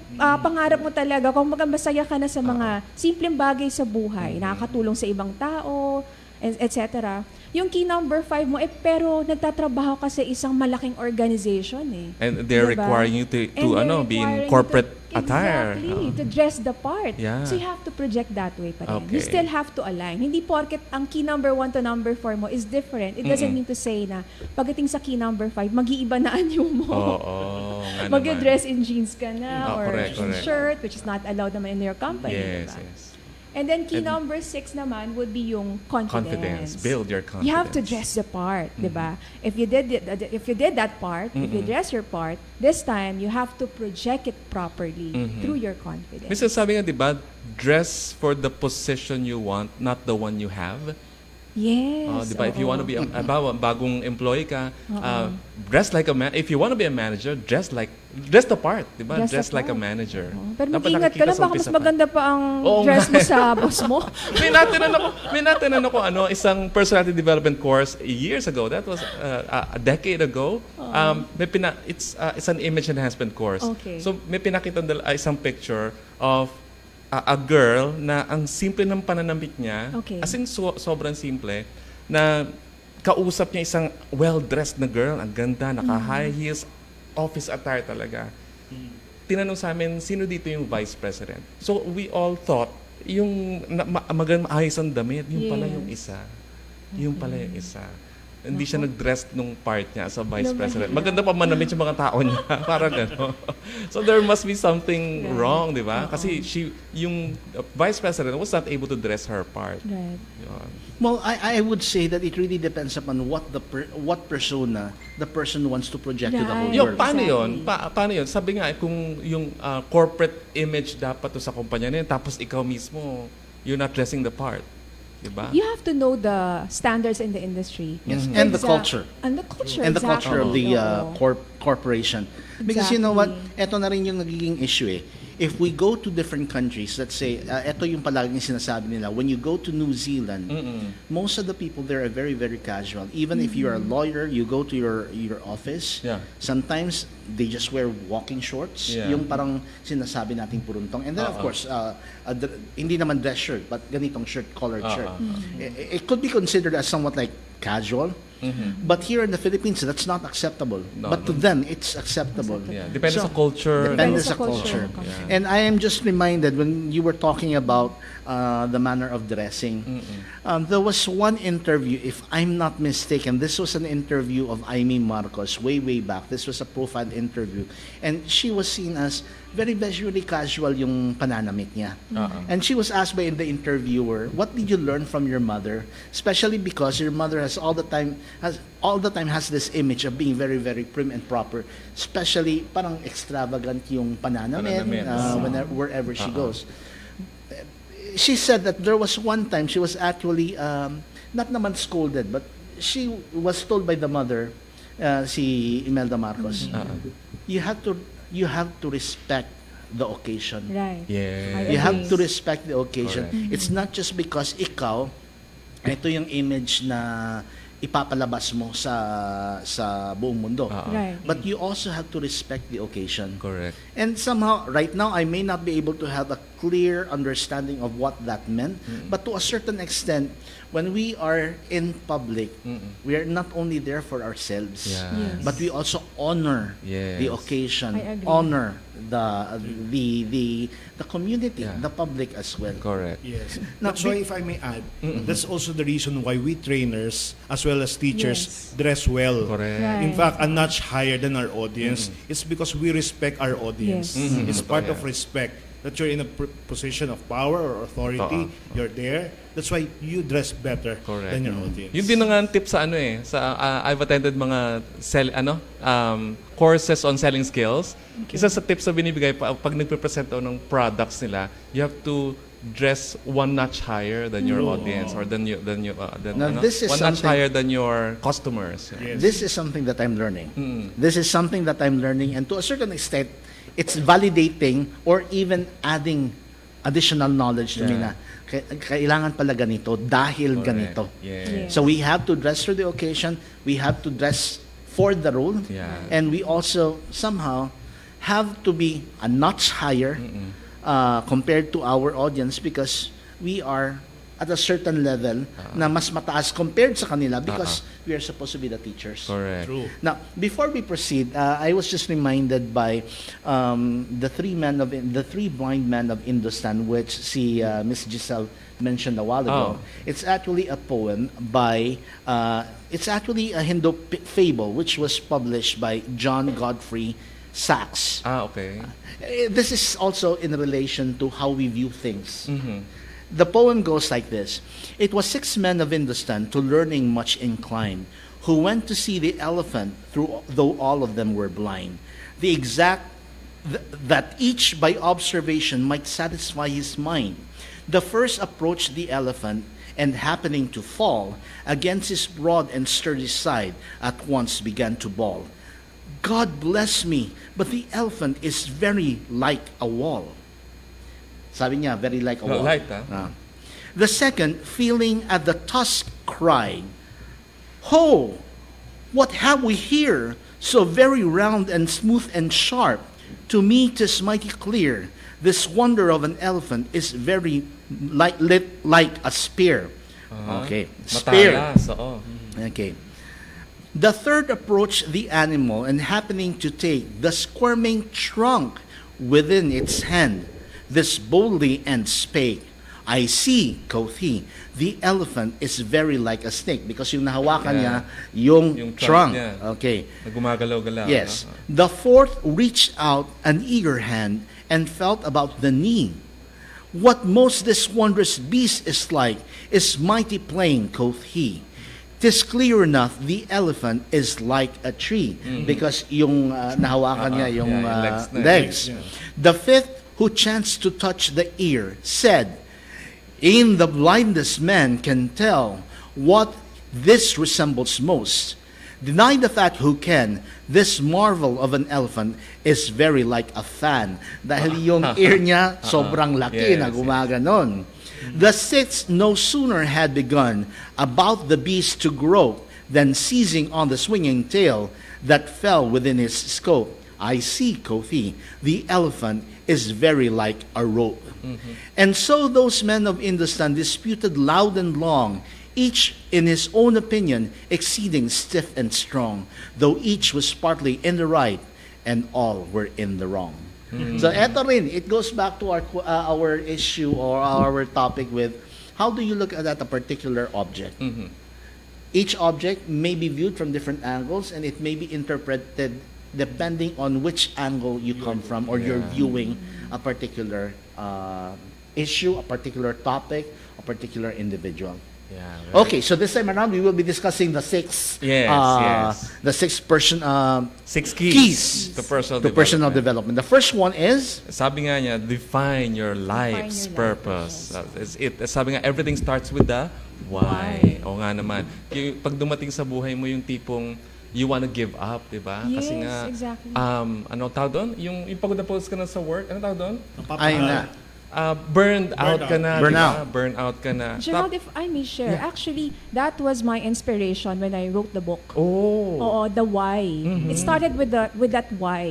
pangarap mo talaga. Kung masaya ka na sa mga simpleng bagay sa buhay, nakakatulong sa ibang tao, etc. Yung key number 5 mo, pero nagtatrabaho ka sa isang malaking organization eh. And they're Diba? requiring you to be in requiring corporate you attire. Exactly, to dress the part. Yeah. So you have to project that way pa rin. Okay. You still have to align. Hindi porket ang key number 1 to number 4 mo is different. It doesn't mean to say na pagdating sa key number 5, mag-iiba na anyo mo. nga naman. Mag-dress in jeans ka na or correct. shirt, which is not allowed naman in your company. Yes, diba? yes. And then key number 6 naman would be yung confidence. Build your confidence. You have to dress the part, di ba? If you did that part, if you dress your part, this time you have to project it properly through your confidence. Minsan sabi nga, di ba, dress for the position you want, not the one you have. Yes. Di ba? If you want to be bagong employee ka, dress like a man. If you want to be a manager, dress the part, di ba? Dress like a manager. Pero Dapat mag-ingat ka nakikita lang, sa baka mas umpisa pa. maganda pa ang Oo dress nga. mo sa boss mo. may natinan ako isang personality development course years ago. That was a decade ago. It's an image enhancement course. Okay. So may pinakita isang picture of a girl na ang simple ng pananamit niya. Okay. As in sobrang simple na kausap niya isang well-dressed na girl, ang ganda, naka-high heels, office attire talaga. Tinanong sa amin, sino dito yung vice president? So we all thought, yung magandang maayos ang damit, yung pala yung isa. Yung pala yung isa. Hindi siya nag-dress nung part niya sa vice president. Maganda pa manamit yung mga tao niya. Parang gano'n. So there must be something wrong, di ba? Kasi yung vice president was not able to dress her part. Right. Yun. Well, I would say that it really depends upon what persona the person wants to project to the whole Yung world. paano Exactly. yun? Paano yun? Sabi nga, kung yung corporate image dapat to sa kumpanya na yun, tapos ikaw mismo, you're not dressing the part. Diba? You have to know the standards in the industry. Yes, and the culture. And the culture, And the culture of the exactly. Oo. corporation. Because you know what? Eto na rin yung nagiging issue eh. if we go to different countries, let's say, ito yung palaging sinasabi nila, when you go to New Zealand, most of the people there are very, very casual. Even if you're a lawyer, you go to your office, Yeah. sometimes they just wear walking shorts, Yeah. yung parang sinasabi nating puruntong. And then, of course, hindi naman dress shirt, but ganitong shirt, collared shirt. It could be considered as somewhat like casual. But here in the Philippines, that's not acceptable. No, But to them, it's acceptable. Yeah, depende So, sa culture. Depende Depende sa sa culture. culture. Yeah. And I am just reminded when you were talking about the manner of dressing, there was one interview, if I'm not mistaken, this was an interview of Aimee Marcos way back. This was a profile interview. And she was seen as very visually casual yung pananamit niya. And she was asked by the interviewer, what did you learn from your mother? Especially because your mother has all the time has this image of being very, very prim and proper. Especially parang extravagant yung pananamit, wherever she goes. She said that there was one time she was actually not naman scolded, but she was told by the mother, si Imelda Marcos, you have to respect the occasion. Right. Yeah. You have Agree. to respect the occasion. Correct. It's not just because ikaw, ito yung image na ipapalabas mo sa buong mundo. Right. But you also have to respect the occasion. Correct. And somehow, right now, I may not be able to have a clear understanding of what that meant, but to a certain extent, when we are in public, we are not only there for ourselves, Yeah. Yes. but we also honor Yes. the occasion, I agree. honor the community, Yeah. the public as well. Correct. Yes. Now, That's why, if I may add, that's also the reason why we trainers, as well as teachers, Yes. dress well. Correct. Right. In fact, a notch higher than our audience. It's because we respect our audience. Yes. It's part Yeah. of respect. That you're in a position of power or authority, you're there. That's why you dress better Correct. than your audience. Yun din na nga ang tip sa I've attended mga courses on selling skills. Isa sa tips na binibigay pag nagpe-present daw ng products nila, you have to dress one notch higher than your audience or than Now, this is one notch something- higher than your customers. Yes. This is something that I'm learning. This is something that I'm learning, and to a certain extent, it's validating or even adding additional knowledge to me na kailangan pala ganito dahil ganito. Yeah. So we have to dress for the occasion, we have to dress for the role, Yeah. and we also somehow have to be a notch higher compared to our audience because we are at a certain level na mas mataas compared sa kanila because we are supposed to be the teachers. Correct. True. Now, before we proceed, I was just reminded by the three blind men of Hindustan, which Miss Giselle mentioned a while ago. It's actually a poem by. It's actually a Hindu fable which was published by John Godfrey Sachs. Okay. This is also in relation to how we view things. The poem goes like this. It was 6 men of Hindustan to learning much inclined, who went to see the elephant, though all of them were blind. That each by observation might satisfy his mind. The first approached the elephant, and happening to fall against his broad and sturdy side, at once began to bawl. God bless me, but the elephant is very like a wall. Sabi niya, very like a wall. Light, The second, feeling at the tusk, cried, Ho! What have we here, so very round and smooth and sharp? To me 'tis mighty clear, this wonder of an elephant is very like a spear. Okay, spear. Matalas, oo. Okay. The third approached the animal, and happening to take the squirming trunk within its hand, this boldly and spake, I see, quoth he, the elephant is very like a snake because yung nahawakan niya yung trunk. niya. Okay. Gumagalaw-galaw. Yes. The fourth reached out an eager hand and felt about the knee. What most this wondrous beast is like is mighty plain, quoth he. 'Tis clear enough the elephant is like a tree because yung nahawakan niya yung legs. Yeah. The fifth who chanced to touch the ear said, "In the blindest man can tell what this resembles most. Deny the fact who can. This marvel of an elephant is very like a fan. Dahil yung ear niya sobrang laki na gumaganon. The sixth no sooner had begun about the beast to grow than seizing on the swinging tail that fell within his scope. I see, quoth he, the elephant is very like a rope. And so those men of Hindustan disputed loud and long, each in his own opinion exceeding stiff and strong, though each was partly in the right and all were in the wrong. So eto rin, it goes back to our issue or our topic with how do you look at a particular object. Each object may be viewed from different angles and it may be interpreted depending on which angle you come from or you're viewing a particular issue, a particular topic, a particular individual. Yeah. Okay, so this time around we will be discussing the six the six Six keys to personal development. The first one is Sabi nga niya, define your life's purpose. Sabi nga, everything starts with the why. O nga naman. Pag dumating sa buhay mo yung tipong you wanna give up, di ba? Yes, Kasi nga, exactly. ano tawag doon? Yung pagod na pause ka na sa work, ano tawag doon? ay na. Burned out ka na. Burnout. Diba? Burn out ka na. Gerald, if I may share, actually, that was my inspiration when I wrote the book. Oh. Oo, the why. It started with that why.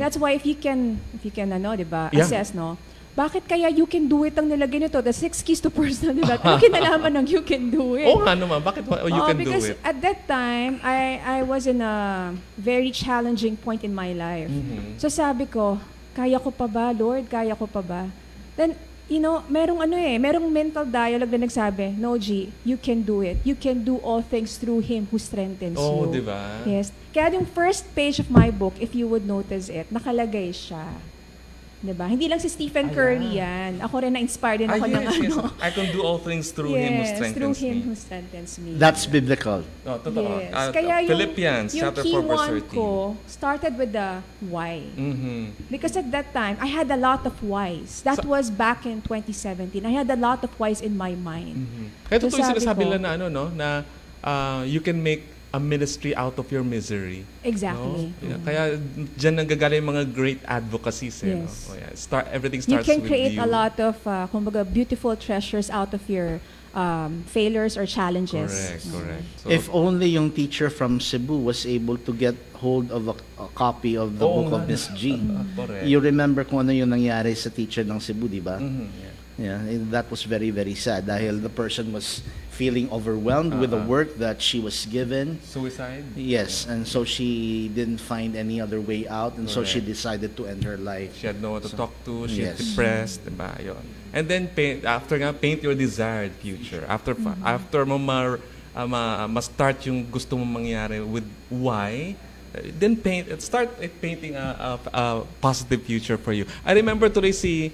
That's why if you can ano, 'di ba, Yeah. assess, no? Bakit kaya you can do it ang nilagay nito? The 6 keys to personal development. Ano kinalaman ng you can do it? Oo nga naman. Bakit you can do because it? at that time, I was in a very challenging point in my life. So sabi ko, kaya ko pa ba, Lord? Kaya ko pa ba? Then, merong mental dialogue na nagsabi, no, G, you can do it. You can do all things through Him who strengthens you. Oh, di ba? Yes. Kaya yung first page of my book, if you would notice it, nakalagay siya. Diba? Hindi lang si Stephen Curry yan. Ako rin na-inspired din ako ng yes. ano. I can do all things through Him who strengthens through Him me. who strengthens me. That's biblical. No, totoo. Yes. Kaya Philippians yung chapter key 4 verse one 13. ko started with the why. Because at that time, I had a lot of whys. That was back in 2017. I had a lot of whys in my mind. Kaya totoo yung sabi sinasabi ko, nila na you can make a ministry out of your misery. Exactly. No? Yeah. Kaya dyan nanggagaling mga great advocacies. Yes. No? Oh, yeah. Everything You starts can with create you. a lot of kumbaga, beautiful treasures out of your failures or challenges. Correct. So, If only yung teacher from Cebu was able to get hold of a copy of the book of Miss G. correct. You remember kung ano yung nangyari sa teacher ng Cebu, di ba? Yeah, that was very, very sad dahil the person was feeling overwhelmed with the work that she was given. Suicide? Yes, and so she didn't find any other way out, and so she Correct. decided to end her life. She had no one to talk to. She's Yes. depressed. Diba? Yun. And then, paint your desired future. After mo ma-start yung gusto mong mangyari with why, then start painting a positive future for you. I remember today si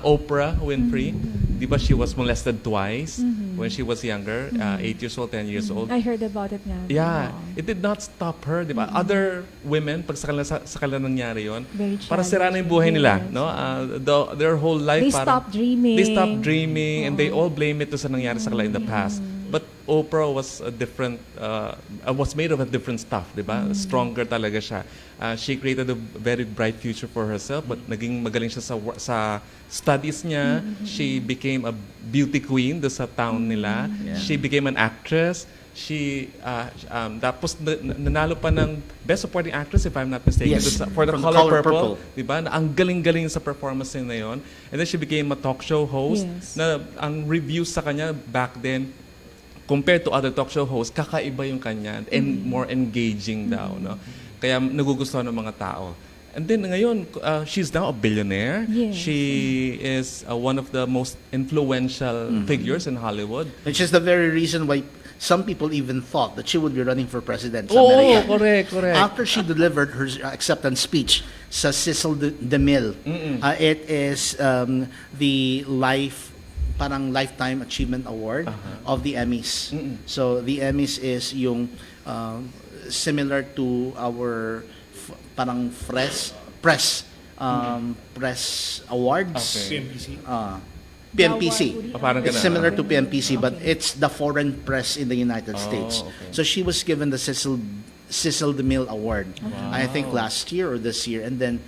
Oprah Winfrey, di ba she was molested twice when she was younger, 8 years old, 10 years old. I heard about it now. Yeah, Wow. it did not stop her, di ba? Other women, pag sa kanila nangyari yon, Very para sira na yung buhay nila, challenging, no? Their whole life They stopped dreaming. They stopped dreaming and they all blame it to sa nangyari sa kanila in the past. But Oprah was a different, was made of a different stuff, di ba? Stronger talaga siya. She created a very bright future for herself, but naging magaling siya sa studies niya. She became a beauty queen do sa town nila. She became an actress. She tapos nanalo pa ng Best Supporting Actress if I'm not mistaken Yes, for the from Color Purple. Purple, 'di ba? Na ang galing-galing sa performance niya na 'yon. And then she became a talk show host na ang reviews sa kanya back then compared to other talk show hosts, kakaiba yung kanya and more engaging daw, no? Kaya nagugustuhan ng mga tao. And then ngayon, she's now a billionaire. Yes. She is one of the most influential figures in Hollywood. Which is the very reason why some people even thought that she would be running for president sa Oh, Amerika. correct. After she delivered her acceptance speech sa Cecil DeMille, it is the parang Lifetime Achievement Award of the Emmys. So the Emmys is yung similar to our parang press awards. Okay. PMPC. Parang It's ganun. similar to PMPC, but it's the foreign press in the United States. okay. So she was given the Cecil Cecil DeMille Award. I think last year or this year. And then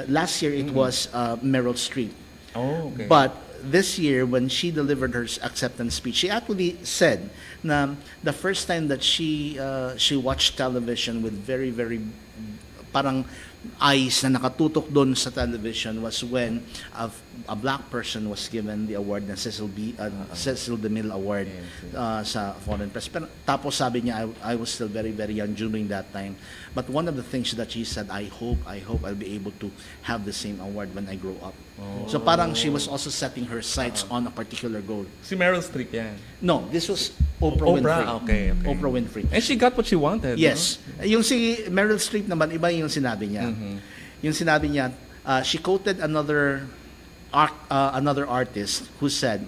last year it was Meryl Streep. Oh, okay. But this year, when she delivered her acceptance speech, she actually said na the first time that she watched television with very, very parang eyes na nakatutok doon sa television was when a black person was given the award na Cecil DeMille Award sa Foreign Press. Pero, tapos sabi niya, I was still very, very young during that time. But one of the things that she said, I hope I'll be able to have the same award when I grow up. So parang she was also setting her sights on a particular goal. Si Meryl Streep yan. No, this was Oprah Winfrey. Okay. Oprah Winfrey. And she got what she wanted. Yes. Yung si Meryl Streep naman, iba yung sinabi niya. Yung sinabi niya, she quoted another artist who said,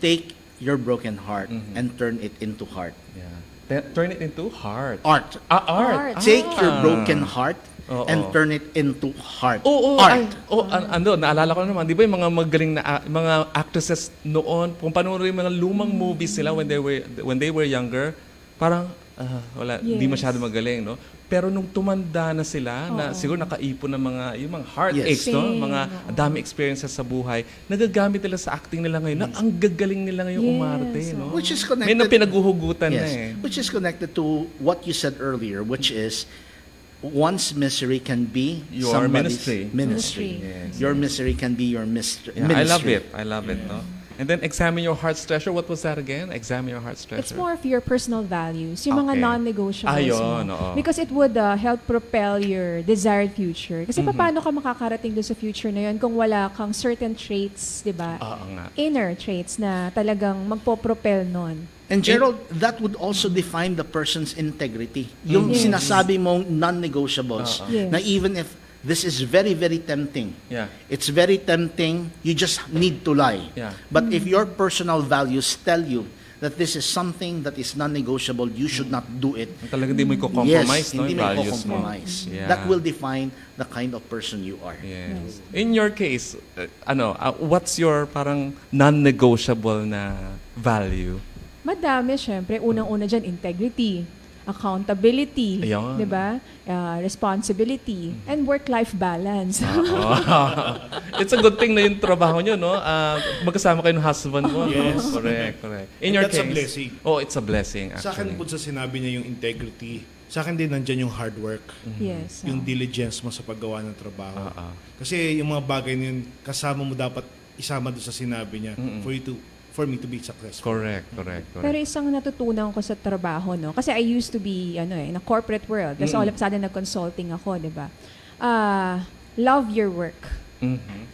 take your broken heart and turn it into heart. Yeah. Turn it into heart. Art. Art. Take your broken heart and turn it into heart. Art. Naalala ko naman, di ba yung mga magaling na mga actresses noon, kung panoorin yung mga lumang movies sila when they were younger, parang hindi masyado magaling, no? Pero nung tumanda na sila, na siguro nakaipon ng yung mga heartaches, no? Mga dami experiences sa buhay, nagagamit nila sa acting nila ngayon, na ang gagaling nila ngayon umarte, no? Which is connected. May pinaguhugutan na eh. Which is connected to what you said earlier, which is one's misery can be Your somebody's ministry. Yes. Your misery can be your ministry. I love it, no? And then examine your heart's treasure. What was that again? Examine your heart's treasure. It's more of your personal values, yung mga Okay. non-negotiables Ayun, mo. oo. Because it would help propel your desired future. Kasi paano ka makakarating doon sa future na yun kung wala kang certain traits, di ba? Oo nga. Inner traits na talagang magpo-propel nun. And Gerald, that would also define the person's integrity. Yung Yes. sinasabi mong non-negotiables, Yes. na even if this is very, very tempting. Yeah. It's very tempting. You just need to lie. Yeah. But if your personal values tell you that this is something that is non-negotiable, you should not do it. Talagang hindi mo i-compromise, Yes, no? hindi Yung mo values mo. compromise. Yeah. That will define the kind of person you are. Yes. In your case, what's your parang non-negotiable na value? Madami, syempre. Unang-una dyan, integrity, accountability, Ayun. di ba? Responsibility, and work-life balance. It's a good thing na yung trabaho nyo, no? Magkasama kayo ng husband mo. Yes. No? Correct. In your That's a case, blessing. Oh, it's a blessing, Sa akin actually. po sa sinabi niya yung integrity, sa akin din nandyan yung hard work. Yes. Yung diligence mo sa paggawa ng trabaho. Ah. Kasi yung mga bagay na yun, kasama mo dapat isama doon sa sinabi niya for me to be successful. Correct. Pero isang natutunan ko sa trabaho, no? Kasi I used to be in a corporate world. Tapos all of a sudden nag-consulting ako, di ba? Love your work.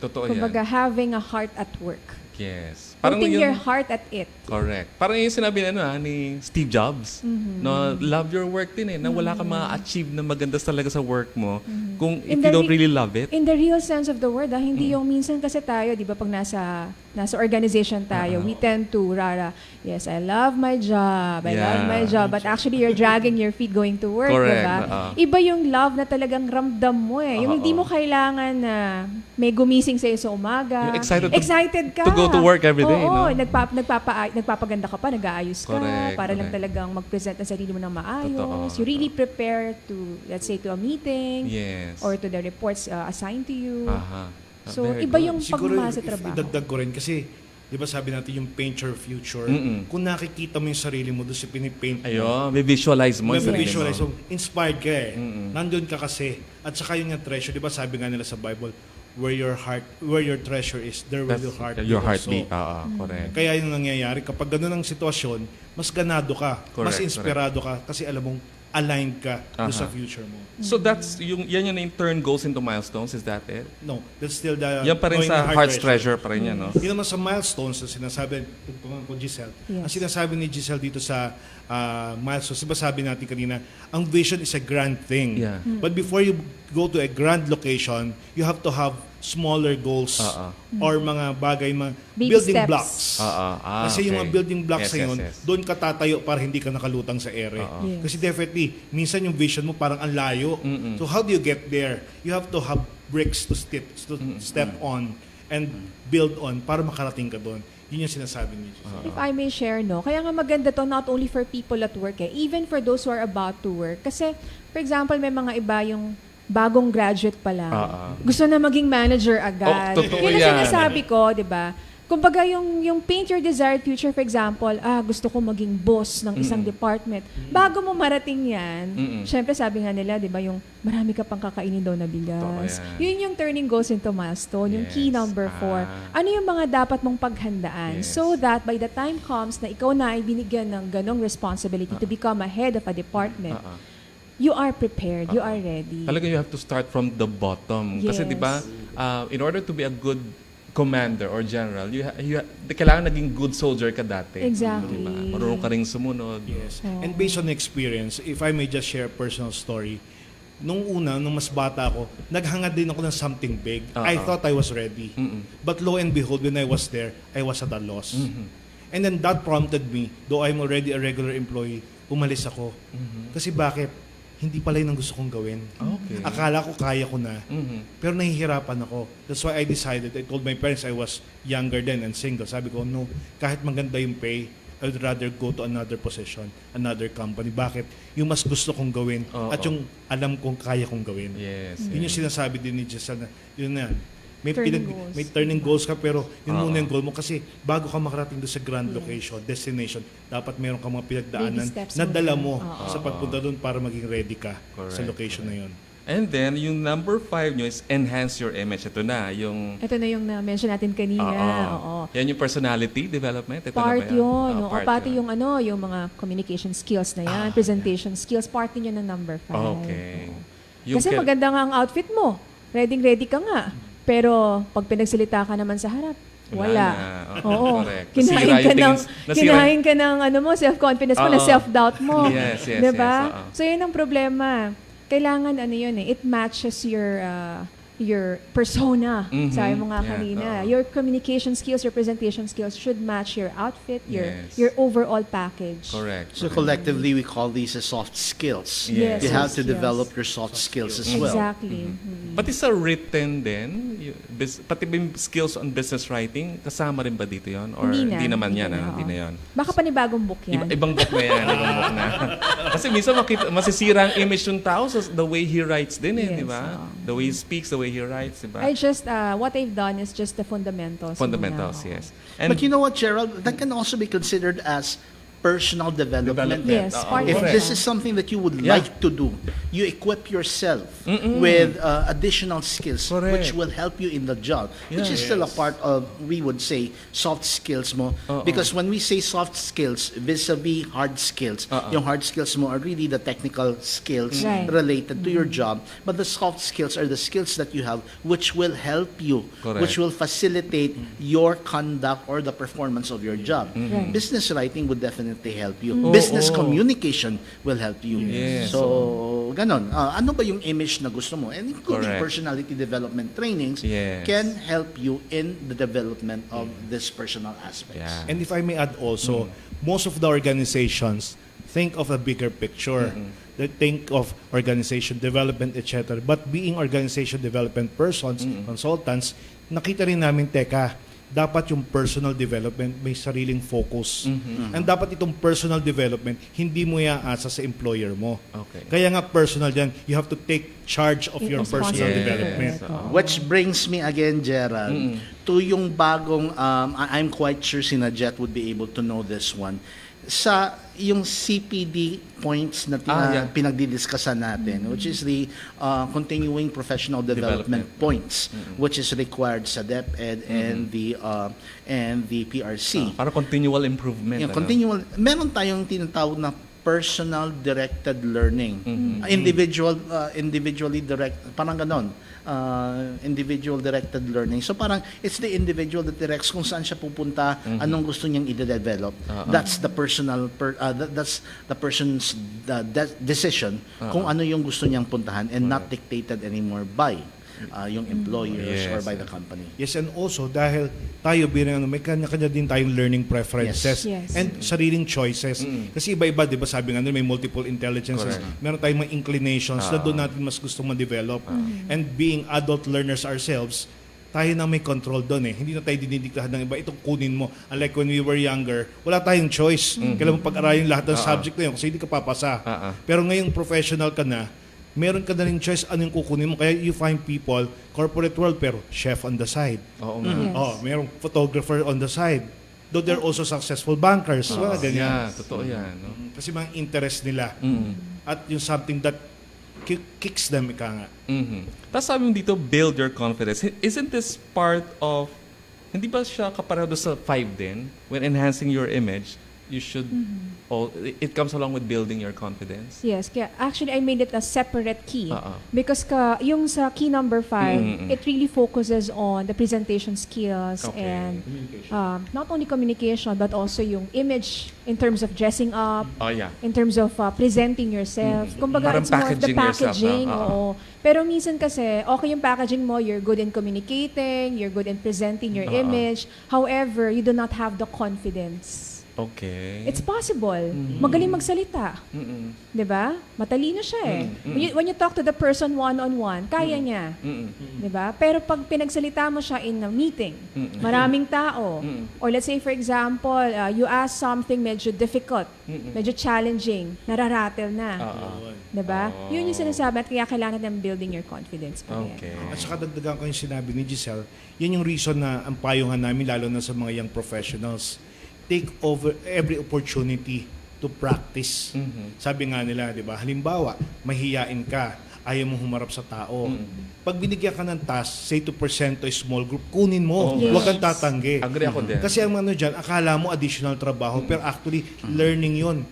Totoo yan. Kumbaga, having a heart at work. Yes. Putting yung- your heart at it. Correct. Parang yung sinabi ni Steve Jobs, no, love your work din na wala kang ma-achieve na maganda talaga sa work mo kung if In you the don't really love it. In the real sense of the word, hindi yung minsan kasi tayo, di ba, pag nasa organization tayo, we tend to yes, I love my job, I love my job, but actually you're dragging your feet going to work, Correct. di ba? Iba yung love na talagang ramdam mo eh. Yung hindi mo kailangan na may gumising sa'yo sa umaga. Yung excited ka. to go to work every day, Oo, no? nagpapaganda ka pa, nag-aayos ka, para lang talagang mag-present ang sarili mo ng maayos. You really prepare to, let's say, to a meeting, Yes. or to the reports assigned to you. So, Very iba good. yung Siguro pagmamahal sa trabaho. idagdag ko rin kasi di ba sabi natin yung paint your future, kung nakikita mo yung sarili mo doon sa pinipaint mo, Ayun, may visualize mo. may yung sarili visualize mo. mo. Inspired ka eh. Nandun ka kasi. At saka yung treasure, di ba sabi nga nila sa Bible, where your treasure is, there will your heart be Your also. heartbeat. Correct. Kaya yung nangyayari, kapag ganun ang sitwasyon, mas ganado ka, mas Correct, inspirado ka, kasi alam mong aligned ka doon sa future mo. So that's yan yung turn goals into milestones, is that it? No, that's still the Yan pa rin knowing sa your heart's treasure pa rin yan, no? Yun naman sa milestones na sinasabi ko Giselle. Yes. Ang sinasabi ni Giselle dito sa milestones, diba sabi natin kanina, ang vision is a grand thing. Yeah. But before you go to a grand location, you have to have smaller goals or mga bagay, mga Baby building steps. blocks. Kasi yung mga okay. building blocks Yes, na yun, yes, yes. doon ka tatayo para hindi ka nakalutang sa ere. Yes. Kasi definitely, minsan yung vision mo parang ang layo. So how do you get there? You have to have bricks to step on and build on para makarating ka doon. Yun yung sinasabi ni Giselle. If I may share, no? Kaya nga maganda to not only for people at work, even for those who are about to work. Kasi, for example, may mga iba yung bagong graduate pa lang. Gusto na maging manager agad. Totoo Yun ang yan. sinasabi ko, di ba? Kumbaga yung paint your desired future, for example, gusto ko maging boss ng isang department. Bago mo marating yan, syempre sabi nga nila, di ba, yung marami ka pang kakainin daw na bigas. Yun yung turning goals into milestone, yung key number 4. Ano yung mga dapat mong paghandaan so that by the time comes na ikaw na ay binigyan ng ganong responsibility to become a head of a department, you are prepared, you are ready. Talaga you have to start from the bottom. Kasi Yes. di ba, in order to be a good commander or general, kailangan naging good soldier ka dati. Exactly. Diba? Marunong ka ring sumunod. Yes. And based on experience, if I may just share a personal story, nung mas bata ako, naghangad din ako ng something big. I thought I was ready. But lo and behold, when I was there, I was at a loss. And then that prompted me, though I'm already a regular employee, umalis ako. Kasi bakit? Hindi pala yun ang gusto kong gawin. Okay. Akala ko kaya ko na. Pero nahihirapan ako. That's why I decided, I told my parents I was younger then and single. Sabi ko, no, kahit maganda yung pay, I would rather go to another position, another company. Bakit? Yung mas gusto kong gawin at yung alam kong kaya kong gawin. Yes. Yun yung sinasabi din ni Giselle na, yun na, may Turning goals. goals ka pero yun muna yung goal mo kasi bago ka makarating doon sa grand location, destination, dapat meron ka mga pinagdaanan Baby steps na dala mo muna. sa pagpunta doon para maging ready ka sa Correct, location na yun. And then, yung number 5 nyo is enhance your image. Ito na, yung... Ito na yung na-mention natin kanina. Oo. Yan yung personality development. Ito Part na ba yan? yun. Ah, part Pati yun. yung mga communication skills na yan, presentation skills, part din yun ng number 5. Okay. Yung Kasi maganda nga ang outfit mo. Ready ka nga. Pero pag pinagsalita ka naman sa harap, wala. Oo. Correct. Kinain ka ng self-confidence mo, na self-doubt mo. Yes, yes, diba? yes, So yun ang problema. Kailangan it matches your persona. Sabi mo nga kanina. Your communication skills, your presentation skills should match your outfit, your overall package. Correct. So collectively, we call these as soft skills. Yes, You have yes, to yes. develop your soft skills as well. Exactly. Pati sa written din, pati ba yung skills on business writing, kasama rin ba dito yon? Or hindi naman yan? Hindi na yan. Baka panibagong book yan. Ibang book na yan. Ibang book na. Kasi minsan masisira ang image ng tao sa the way he writes din Yes, di ba? The way he speaks, the way he writes, di ba? I just, what I've done is just the fundamentals. Fundamentals, muna. yes. And But you know what, Gerald? That can also be considered as personal development. Yes, part If of this that. is something that you would like to do, you equip yourself with additional skills which Correct. will help you in the job, which is Yeah. still a part of, we would say, soft skills mo. Because when we say soft skills vis-a-vis hard skills, yung hard skills mo are really the technical skills Right. related to your job, but the soft skills are the skills that you have which will help you, Correct. which will facilitate your conduct or the performance of your job. Right. Business writing would definitely help you. Business communication will help you. Yes. So, ganon. Ano ba yung image na gusto mo? And including Correct. personality development trainings Yes. can help you in the development of this personal aspects. Yeah. And if I may add also, most of the organizations think of a bigger picture. They think of organization development, etc. But being organization development persons, consultants, nakita rin namin, dapat yung personal development may sariling focus. And dapat itong personal development, hindi mo iaasa sa employer mo. Okay. Kaya nga personal yan, you have to take charge of your personal Responsibility. development. Which brings me again, Gerald, to yung bagong, I'm quite sure si Jet would be able to know this one. Sa yung CPD points na pinagdidiscussen natin, which is the continuing professional development points, which is required sa DepEd and the PRC. para continual improvement. Yung continual, meron tayong tinatawag na personal directed learning. Individually direct, parang ganon. Individual directed learning. So parang it's the individual that directs kung saan siya pupunta, anong gusto niyang i-develop. That's the personal that's the person's decision kung ano yung gusto niyang puntahan and not dictated anymore by yung employers or by the company. Yes, and also dahil tayo bilang may kanya-kanya din tayong learning preferences Yes. and sariling choices. Kasi iba-iba, 'di ba? Sabi nga nila may multiple intelligences. Meron tayong mga inclinations na doon natin mas gusto ma-develop. And being adult learners ourselves, tayo na may control doon eh. Hindi na tayo dinidiktahan ng iba. Itong kunin mo. Unlike when we were younger, wala tayong choice. Kailangan mo pag-aralin lahat ng subject na yun kasi hindi ka papasa. Pero ngayong professional ka na, meron ka na rin choice ano yung kukunin mo. Kaya you find people, corporate world, pero chef on the side. Oo nga. Yes. Merong photographer on the side. Though they're also successful bankers. Ganyan. Yeah, totoo yan. No? Kasi mga interest nila. At yung something that kicks them, ika nga. Tapos sabi mo dito, build your confidence. Isn't this part of, hindi ba siya kapareho sa 5 din? When enhancing your image, you should, it comes along with building your confidence? Yes, kaya actually I made it a separate key because yung sa key number 5, it really focuses on the presentation skills and not only communication but also yung image in terms of dressing up, in terms of presenting yourself. Kumbaga, Parang it's more of the packaging yourself, packaging. Oo. Pero minsan kasi, okay yung packaging mo, you're good in communicating, you're good in presenting your image. However, you do not have the confidence. Okay. It's possible. Magaling magsalita. 'Di ba? Matalino siya eh. When you talk to the person one-on-one, kaya niya. 'Di ba? Pero pag pinagsalita mo siya in a meeting, maraming tao, or let's say for example, you ask something medyo difficult, medyo challenging, nararatel na. 'Di ba? Yun yung sinasabi at kaya kailangan ng building your confidence pa rin. Okay. At saka dagdagan ko yung sinabi ni Giselle, yan yung reason na ang payungan namin, lalo na sa mga young professionals, take over every opportunity to practice. Sabi nga nila, di ba? Halimbawa, mahiyain ka, ayaw mo humarap sa tao. Pag binigyan ka ng task, say to present to a small group, kunin mo. Huwag kang tatanggi. Agree ako din. Kasi ang ano dyan, akala mo additional trabaho, pero actually, learning yun.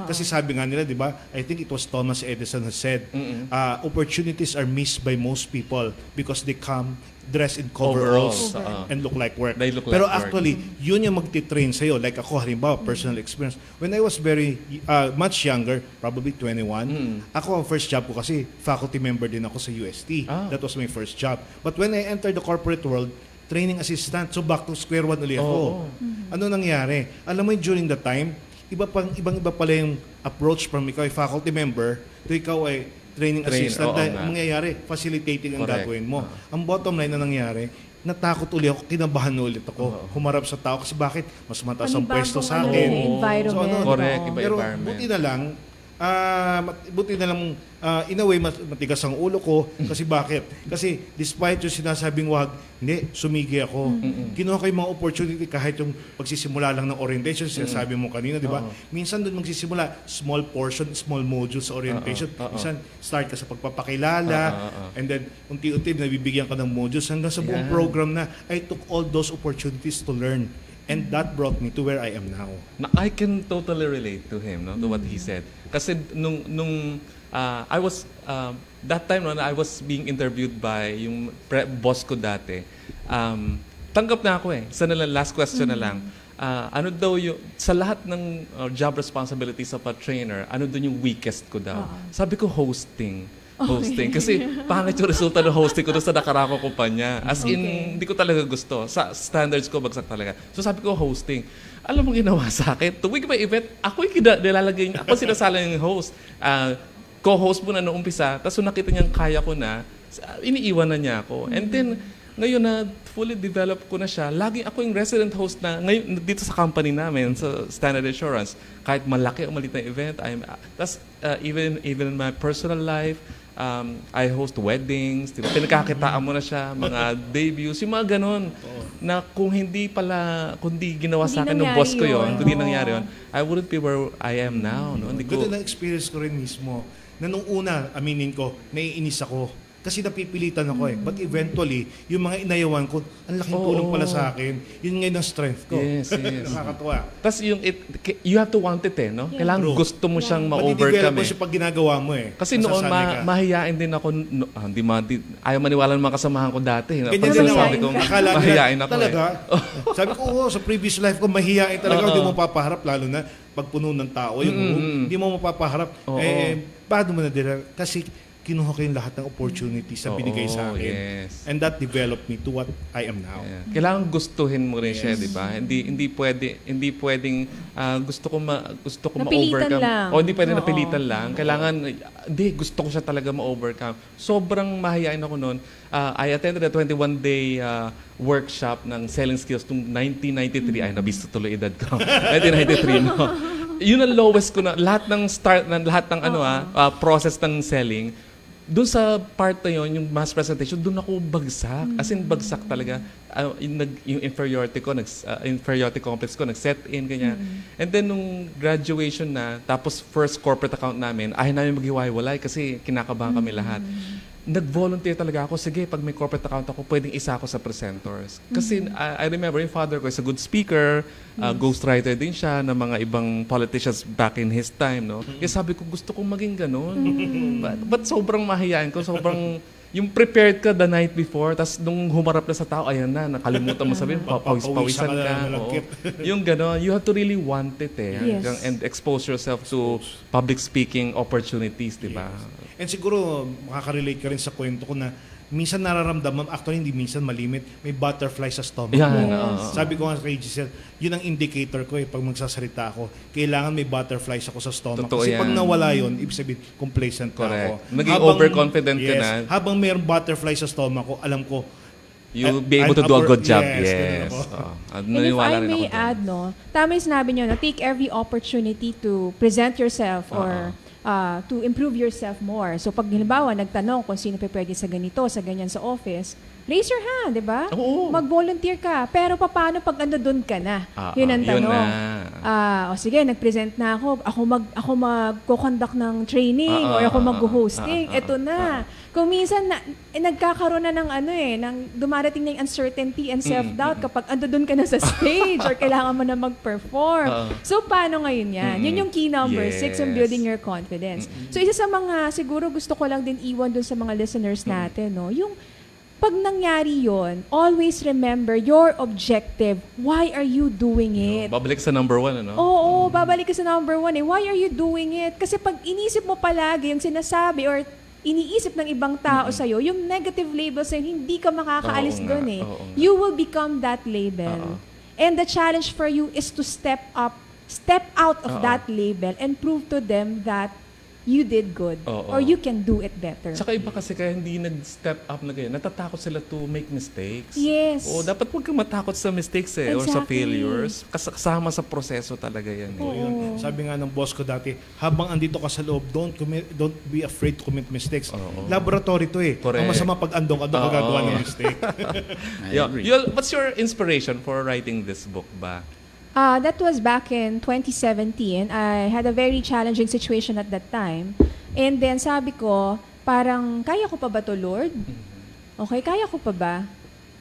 Kasi sabi nga nila, di ba? I think it was Thomas Edison who said, opportunities are missed by most people because they come dressed in coveralls and look like work. They look like Pero work. actually, yun yung magtitrain sa'yo. Like ako, halimbawa, personal experience. When I was very, much younger, probably 21, ako, ang first job ko kasi, faculty member din ako sa UST. That was my first job. But when I entered the corporate world, training assistant, so back to square one ulit ako. Ano nangyari? Alam mo, during the time, ibang-iba pala yung approach from ikaw ay faculty member to ikaw ay training assistant. Dahil mangyayari, facilitating ang gagawin mo. Ang bottom line na nangyari, natakot ulit ako, kinabahan ulit ako. Humarap sa tao kasi bakit? Mas mataas ang pwesto sa akin. Environment. Correct, iba Pero environment. buti na lang, in a way, matigas ang ulo ko. Kasi bakit? Kasi despite yung sinasabing wag, hindi, sumigi ako. Kinuha ko yung mga opportunity kahit yung pagsisimula lang ng orientation, sinasabi mo kanina, di ba? Minsan doon magsisimula, small portion, small module sa orientation. Minsan, start ka sa pagpapakilala, and then, unti-unti, nabibigyan ka ng modules hanggang sa buong program na I took all those opportunities to learn. And that brought me to where I am now. I can totally relate to him, no, to what he said. Kasi nung I was that time when I was being interviewed by yung boss ko dati, tanggap na ako eh. Sa last question na lang. Ano daw yung sa lahat ng job responsibilities of a trainer, ano doon yung weakest ko daw? Sabi ko hosting. Kasi pangit yung resulta ng hosting ko doon sa nakarako kumpanya. As in, hindi ko talaga gusto. Sa standards ko, bagsak talaga. So sabi ko, hosting. Alam mo ginawa sa akin? Tuwing may event, ako yung nilalagay niya. Ako sinasala yung host. Co-host mo na noong umpisa. Tapos nakita niyang kaya ko na, iniiwan na niya ako. And then, ngayon na fully developed ko na siya, lagi ako yung resident host na ngayon dito sa company namin, sa Standard Insurance. Kahit malaki o maliit na event, tas even in my personal life, I host weddings, diba? Pinagkakitaan mo na siya, mga debuts, yung mga ganun. Na kung hindi ginawa sa akin ng boss ko yon, hindi nangyari yon, I wouldn't be where I am now. No? Ganda na experience ko rin mismo. Na nung una, aminin ko, naiinis ako. Kasi napipilitan ako eh. But eventually, yung mga inayawan ko, ang laking tulong pala sa akin. Yun ngayon ang strength ko. Yes. Nakakatuwa. Tapos you have to want it eh, no? Kailangan gusto mo siyang ma-overcome mo siya pag ginagawa mo eh. Kasi noon, mahihain din ako, ayaw maniwala ng mga kasamahan ko dati. Ganyan din sabi ko, mahihain ako talaga. Sabi ko, sa previous life ko, mahihain talaga. Hindi mo papaharap, lalo na pag puno ng tao. Yung hindi mo mapapaharap. Paano mo na din? Kasi kinuha ko yung lahat ng opportunities na binigay sa akin. Yes. And that developed me to what I am now. Yeah. Kailangan gustuhin mo rin siya, di ba? Hindi pwedeng gusto ko Napilitan ma-overcome. lang. O hindi pwedeng Oo. napilitan lang. Kailangan gusto ko siya talaga ma-overcome. Sobrang mahihain ako noon. I attended a 21-day workshop ng selling skills noong 1993. Ay, nabisto tuloy edad ko. 1993, no? Yun ang lowest ko na. Lahat ng process ng selling, doon sa part na yun, yung mass presentation, doon ako bagsak. As in, bagsak talaga. Yung inferiority complex ko, nag-set in, ganyan. And then, nung graduation na, tapos first corporate account namin, ayaw namin maghiwalay kasi kinakabahan kami lahat. Nag-volunteer talaga ako, sige, pag may corporate account ako, pwedeng isa ako sa presenters. Kasi I remember yung father ko is a good speaker, ghostwriter din siya ng mga ibang politicians back in his time, no? Kaya sabi ko, gusto kong maging ganun. But sobrang mahihain ko, yung prepared ka the night before, tas nung humarap na sa tao, ayan na, nakalimutan mo sabihin, pawisan ka. Yung gano'n, you have to really want it Yes. and expose yourself to public speaking opportunities, di ba? And siguro, makaka-relate ka rin sa kwento ko na minsan nararamdaman, actually hindi minsan malimit, may butterfly sa stomach Yan, mo. Sabi ko nga kay Giselle, yun ang indicator ko pag magsasalita ako. Kailangan may butterflies ako sa stomach. Totoo Kasi yan. pag nawala yun, ibig sabihin, complacent na ako. Naging overconfident ka na. Habang mayroong butterfly sa stomach ko, alam ko, You'll be able to do a good job. Yes. And if I may add, tama yung sinabi nyo, take every opportunity to present yourself or to improve yourself more. So pag halimbawa, nagtanong kung sino pwede sa ganito, sa ganyan sa office, raise your hand, di ba? Mag-volunteer ka. Pero paano pag ando doon ka na? Yun ang tanong. O sige, nag-present na ako. Ako mag-conduct ng training or ako mag-hosting. Ito na. Kung minsan nagkakaroon na ng dumarating na yung uncertainty and self-doubt kapag ando doon ka na sa stage or kailangan mo na mag-perform. So paano ngayon yan? Yun yung key number 6 on building your confidence. So isa sa mga siguro gusto ko lang din iwan doon sa mga listeners natin, yung pag nangyari yon, always remember your objective. Why are you doing it? Babalik sa number 1, ano? Oo, babalik ka sa number 1 eh. Why are you doing it? Kasi pag inisip mo palagi yung sinasabi or iniisip ng ibang tao sa'yo, yung negative label sa'yo, hindi ka makakaalis doon eh. You will become that label. And the challenge for you is to step out of that label and prove to them that you did good or you can do it better. Tsaka iba kasi kaya hindi nag-step up na ganyan. Natatakot sila to make mistakes. Yes. Dapat huwag kang matakot sa mistakes or sa failures. Kasama sa proseso talaga yan. Yun. Sabi nga ng boss ko dati, habang andito ka sa loob, don't be afraid to commit mistakes. Laboratory to eh. Correct. Ang masama pag andong ka gagawa ng mistake. What's your inspiration for writing this book ba? That was back in 2017. I had a very challenging situation at that time. And then sabi ko, parang kaya ko pa ba to, Lord? Okay, kaya ko pa ba?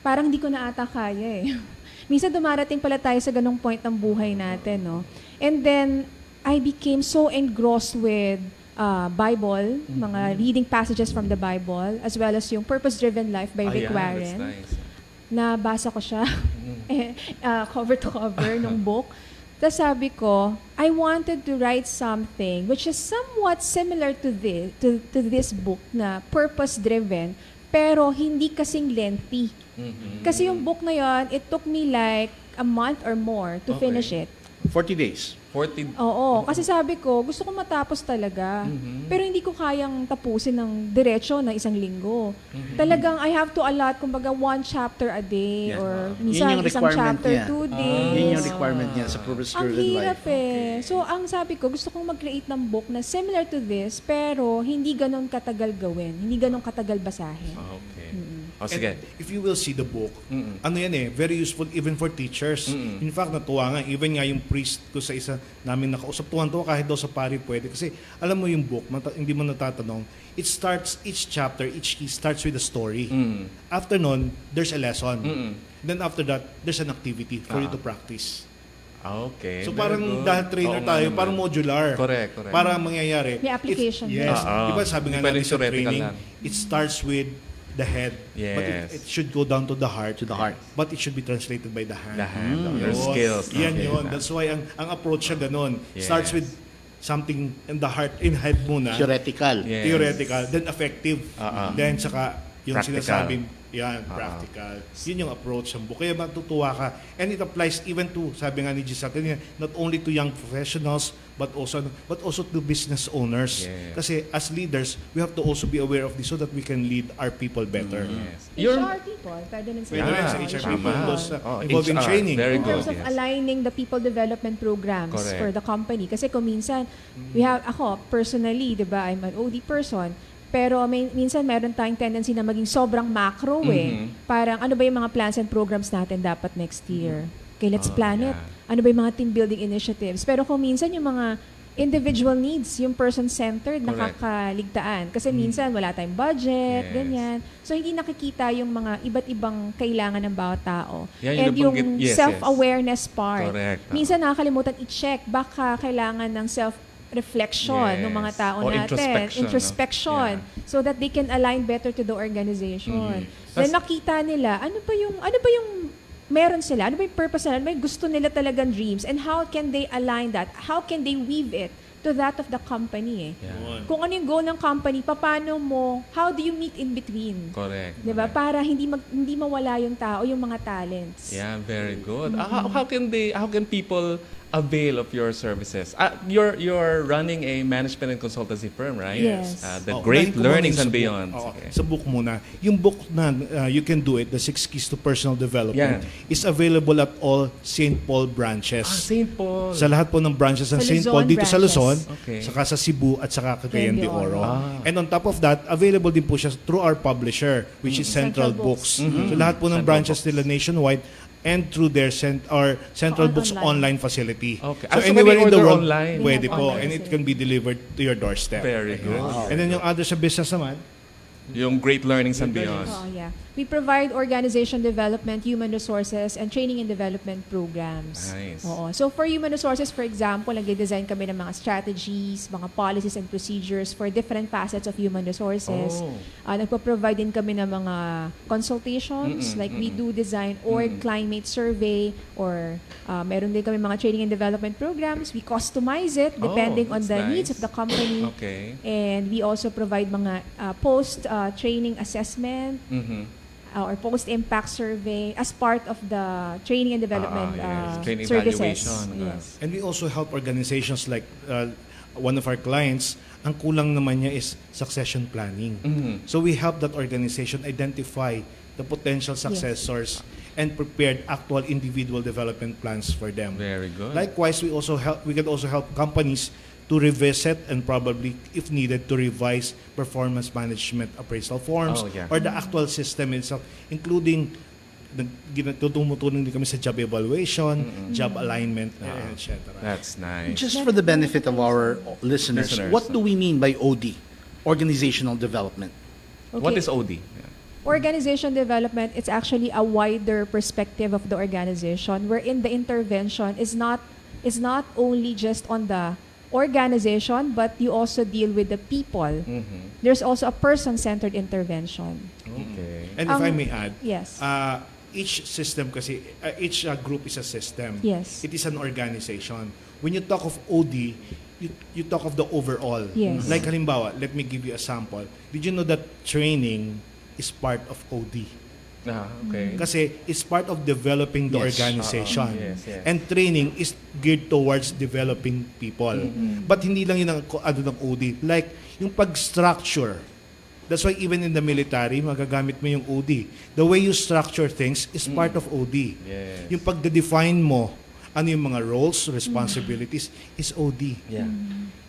Parang hindi ko na ata kaya eh. Minsan dumarating pala tayo sa ganung point ng buhay natin, no? And then, I became so engrossed with Bible, mga reading passages from the Bible, as well as yung Purpose-Driven Life by Rick Warren. That's nice. Nabasa ko siya cover to cover ng book. Tapos sabi ko, I wanted to write something which is somewhat similar to this book na purpose-driven, pero hindi kasing lengthy. Kasi yung book na yon, it took me like a month or more to finish it. 40 days. Oo, kasi sabi ko, gusto ko matapos talaga. Pero hindi ko kayang tapusin ng diretso ng isang linggo. Talagang I have to allot, kumbaga, 1 chapter a day or minsan isang chapter 2 days. Yun yung requirement niya sa purpose-driven life. Ang hirap eh. So, ang sabi ko, gusto kong mag-create ng book na similar to this, pero hindi ganun katagal gawin. Hindi ganun katagal basahin. Okay. Sige. If you will see the book, ano yan eh, very useful even for teachers. In fact, natuwa nga, even nga yung priest ko sa isa namin nakausap, tuwan-tuwa kahit daw sa pari pwede. Kasi alam mo yung book, hindi mo natatanong, it starts, each chapter, each key starts with a story. After nun, there's a lesson. Then after that, there's an activity for you to practice. Okay. So parang dahil trainer tayo, parang modular. Correct. Para mangyayari. May application. Yes. Diba sabi nga natin sa training, lang. it starts with the head, but it should go down to the heart. But it should be translated by the hand. Your skills. Yan yun. That's why ang approach siya ganun. Starts with something in the heart, in head muna. Theoretical. Yes. Theoretical, then effective. Then saka yung Practical. sinasabing, practical. Yun yung approach ng book. Kaya matutuwa ka. And it applies even to, sabi nga ni Giselle, not only to young professionals, but also to business owners. Yes. Kasi as leaders, we have to also be aware of this so that we can lead our people better. Yes. HR people, pwede rin Pwede rin sa HR people, Tama. those involved in HR, training. very In good. terms of Yes. aligning the people development programs Correct. for the company. Kasi kung minsan, ako personally, di ba, I'm an OD person, pero minsan meron tayong tendency na maging sobrang macro Parang ano ba yung mga plans and programs natin dapat next year? Okay, let's plan it. Ano ba yung mga team building initiatives? Pero kung minsan yung mga individual needs, yung person-centered, Correct. nakakaligtaan. Kasi minsan wala tayong budget, Yes. ganyan. So hindi nakikita yung mga iba't ibang kailangan ng bawat tao. Yan And yung yung nabanggit. Yes, self-awareness part. Correct. Minsan nakakalimutan i-check. Baka kailangan ng self-reflection ng mga Yes. tao O natin. introspection, no? So that they can align better to the organization. Tas- Then makita nila, ano ba yung meron sila? Ano ba yung purpose nila? Ano ba yung gusto nila talagang dreams? And how can they align that? How can they weave it to that of the company? Kung ano yung goal ng company, how do you meet in between? Correct. Diba? Para hindi mawala yung tao, yung mga talents. Yeah, very good. How can people avail of your services? You're running a management and consultancy firm, right? Yes. The Great Unahin ko Learnings muna and yung Beyond. sa book. Okay. Sa book muna. Yung book na You Can Do It, The 6 Keys to Personal Development, is available at all St. Paul branches. St. Paul. Sa lahat po ng branches ng Sa St. Paul Luzon dito sa branches. Luzon, Okay. saka sa Cebu at saka Cagayan de Oro. Ah. And on top of that, available din po siya through our publisher, which is Central Central Books. Books. So lahat po ng Central branches Books. nila nationwide and through their Central Books Online. online facility. Okay. So So anywhere when in the you order world, online? pwede They have po. online And it facility. can be delivered to your doorstep. Very good. And then yung other sa business naman, Yung Great Learnings and Beyond. Oh, yeah. We provide organization development, human resources, and training and development programs. Nice. Oo. So for human resources, for example, nag-design kami ng mga strategies, mga policies and procedures for different facets of human resources. Oh. Nagpo-provide din kami ng mga consultations, like we do design org climate survey, or meron din kami mga training and development programs. We customize it depending on that's the needs nice. of the company. Okay. And we also provide mga post-training assessment or post-impact survey as part of the training and development yes. Training services. evaluation. Yes. and we also help organizations like one of our clients, ang kulang naman niya is succession planning. So we help that organization identify the potential successors and prepared actual individual development plans for them. Very good. Likewise, we can also help companies to revisit and probably, if needed, to revise performance management appraisal forms or the actual system itself, including tumutulong din kami sa job evaluation, job alignment, etc. That's nice. Just for the benefit of our listeners, Listeners. what do we mean by OD? Organizational development. What Okay. is OD? Organization development, it's actually a wider perspective of the organization wherein the intervention is not only just on the organization, but you also deal with the people. There's also a person-centered intervention. Okay. And if I may add, Yes. each system kasi, each group is a system. Yes. It is an organization. When you talk of OD, you talk of the overall. Yes. Like halimbawa, let me give you a sample. Did you know that training is part of OD? Okay. Kasi it's part of developing the Yes. organization. Yes. And training is geared towards developing people. But hindi lang yun ang ng OD. Like, yung pag-structure. That's why even in the military, magagamit mo yung OD. The way you structure things is part of OD. Yes. Yung pagde-define mo, ano yung mga roles, responsibilities, is OD. Yeah.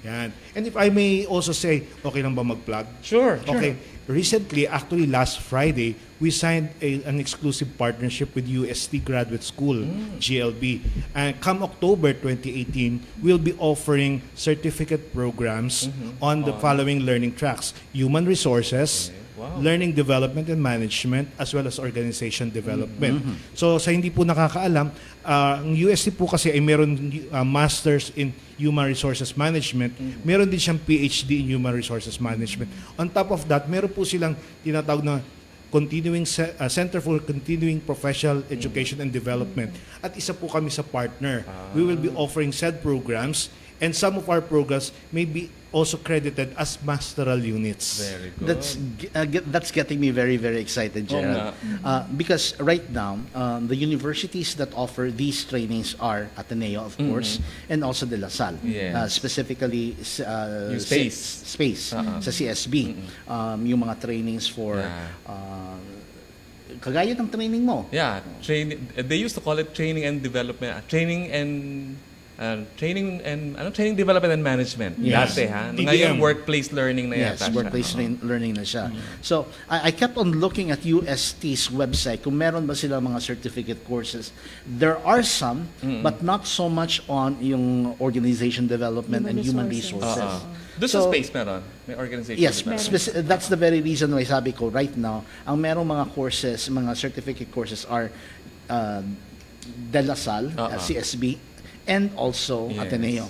Yan. And if I may also say, okay lang ba mag-plug? Sure. Okay. Recently, actually last Friday, we signed an exclusive partnership with UST Graduate School, GLB. And come October 2018, we'll be offering certificate programs on the following learning tracks: human resources, learning development and management, as well as organization development. So sa hindi po nakakaalam, ang UST po kasi ay meron masters in human resources management, meron din siyang PhD in human resources management. On top of that, meron po silang tinatawag na Center for Continuing Professional Education and Development. At isa po kami sa partner. We will be offering said programs And some of our programs may be also credited as masteral units. Very good. That's getting me very, very excited, Gerald. Because right now, the universities that offer these trainings are Ateneo, of course, and also De La Salle. Yes. Specifically, Yung space. sa CSB. Yung mga trainings for kagaya ng training mo. Yeah, they used to call it training and development, training, development and management. Yes. Dati, ha? TDM. Ngayon, workplace learning na Yes, yata siya. workplace learning na siya. So, I kept on looking at UST's website kung meron ba sila mga certificate courses. There are some, but not so much on yung organization development and human resources. Doon sa space meron? May organization Yes, development. that's the very reason why sabi ko right now, ang merong mga courses, mga certificate courses are De La Salle, CSB, and also Yes. Ateneo.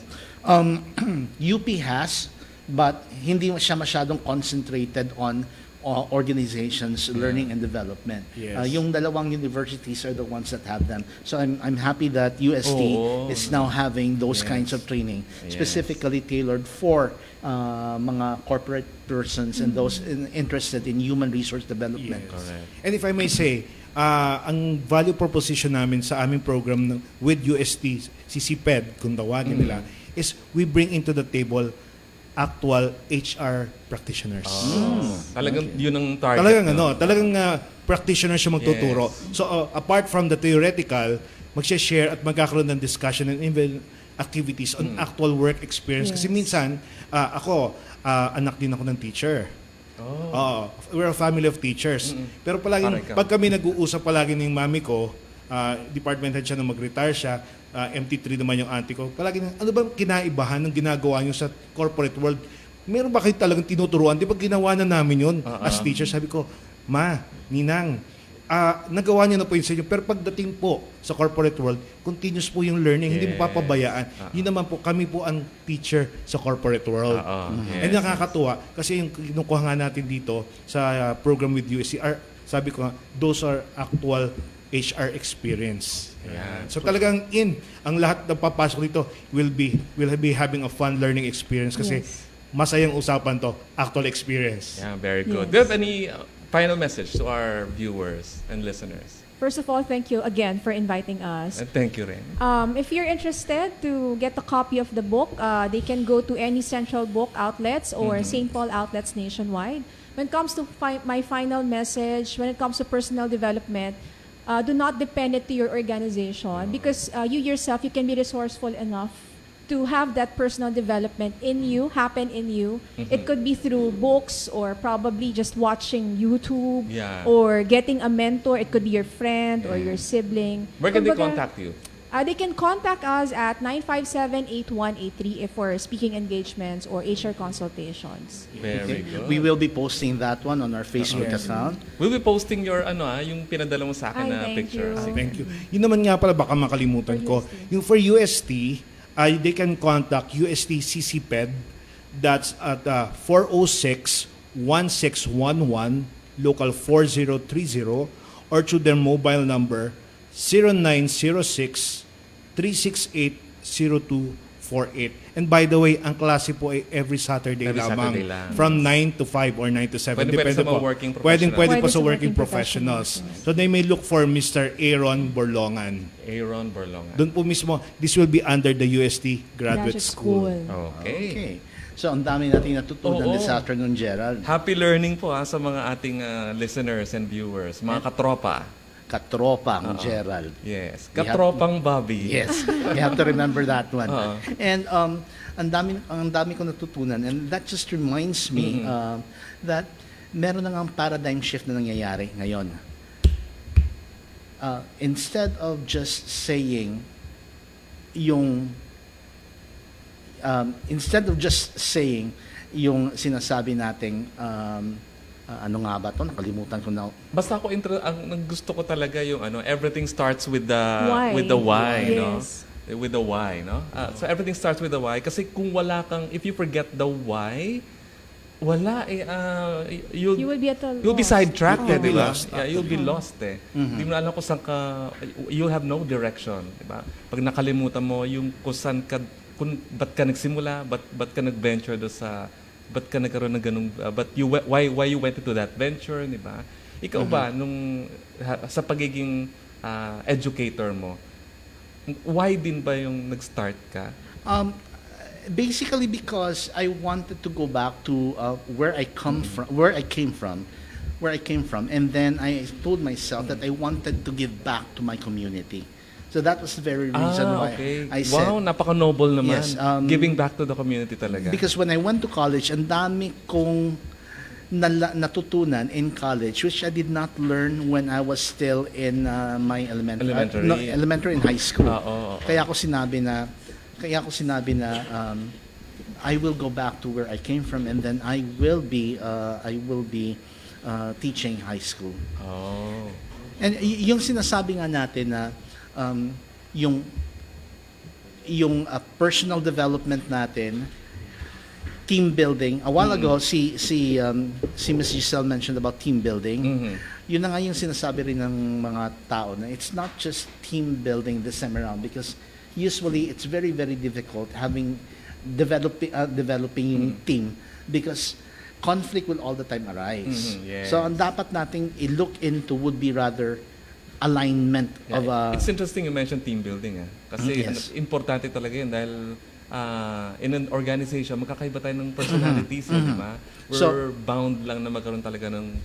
UP has, but hindi siya masyadong concentrated on organizations, learning and development. Yes. Yung dalawang universities are the ones that have them. So I'm happy that UST is now having those kinds of training, specifically tailored for mga corporate persons and those interested in human resource development. Correct. And if I may say, ang value proposition namin sa aming program with UST, CCPED, kung tawagin nila, is we bring into the table actual HR practitioners. Talagang yun ang target. Talagang practitioners yung magtuturo. Yes. So apart from the theoretical, mag-share at magkakaroon ng discussion and even activities on actual work experience. Kasi minsan, ako, anak din ako ng teacher. We're a family of teachers. Pero palagi, pag kami nag-uusap palagi ng mami ko, department head siya nung mag-retire siya, MT3 naman yung auntie ko, palagi na, ano bang kinaibahan ng ginagawa nyo sa corporate world? Meron ba kayo talagang tinuturuan? Di ba ginawa na namin yun as teacher? Sabi ko, Ma, Ninang, nagawa niyo na po yun sa inyo. Pero pagdating po sa corporate world, continuous po yung learning, hindi mo papabayaan. Yun naman po, kami po ang teacher sa corporate world. And nakakatuwa, kasi yung kinukuha nga natin dito sa program with USC, sabi ko nga, those are actual HR experience. So talagang ang lahat ng papasok dito will be having a fun learning experience kasi masayang usapan to, actual experience. Yeah, very good. Do you have any final message to our viewers and listeners? First of all, thank you again for inviting us. And thank you, Ren. If you're interested to get a copy of the book, they can go to any central book outlets or St. Paul outlets nationwide. When it comes to my final message, when it comes to personal development, do not depend it to your organization because you yourself, you can be resourceful enough to have that personal development happen in you. It could be through books or probably just watching YouTube or getting a mentor. It could be your friend or your sibling. Where can they contact you? They can contact us at 957-8183 if for speaking engagements or HR consultations. Very good. We will be posting that one on our Facebook account. We'll be posting your yung pinadala mo sa akin na thank picture. you. Thank you. Yun naman nga pala, baka makalimutan ko. Yung for UST, they can contact UST CCPED. That's at 406-1611, local 4030, or to their mobile number 0906-368-0248. And by the way, ang klase po ay every Saturday lamang. From 9 to 5 or 9 to 7. Pwede sa mga working professionals. Pwede po sa working professionals. So they may look for Mr. Aaron Borlongan. Aaron Borlongan. Doon po mismo, this will be under the UST Graduate School. Okay. So ang dami natin natutunan this afternoon, Gerald. Happy learning po sa mga ating listeners and viewers. Mga katropa. Katropang Gerald. Yes. Katropang Bobby. Yes. You have to remember that one. And ang dami ko natutunan, and that just reminds me that meron na ngang paradigm shift na nangyayari ngayon. Instead of just saying yung sinasabi nating ano nga ba to? Nakalimutan ko na. Basta ako ang gusto ko talaga yung everything starts with the Why. with the why, Yes. no? With the why, no? So everything starts with the why kasi kung if you forget the why, wala You will be at a you'll be loss. sidetracked, di ba? lost. Yeah, you'll be lost Hindi mo na alam kung saan ka, you'll have no direction, di ba? Pag nakalimutan mo yung kung saan ka kung ba't ka nagsimula, ba't ka nag-venture do sa, ba't ka nagkaroon ng ganung, why you went into that venture, di ba? Ikaw ba, sa pagiging educator mo, why din ba yung nag-start ka? Basically because I wanted to go back to where I came from, and then I told myself that I wanted to give back to my community. So that was the very reason why I said, wow, napaka-noble naman. Yes, giving back to the community talaga. Because when I went to college, ang dami kong natutunan in college which I did not learn when I was still in my elementary and high school. Kaya ako sinabi na I will go back to where I came from, and then I will be teaching high school. Oh. And yung sinasabi nga natin na yung personal development natin, team building. A while ago, si Ms. Giselle mentioned about team building. Yun na nga yung sinasabi rin ng mga tao na it's not just team building this time around, because usually it's very, very difficult developing yung team, because conflict will all the time arise. Yes. So ang dapat nating i-look into would be rather alignment of It's interesting you mentioned team building. Kasi importante talaga yun dahil in an organization, magkakaiba tayo ng personalities, di ba? We're bound lang na magkaroon talaga ng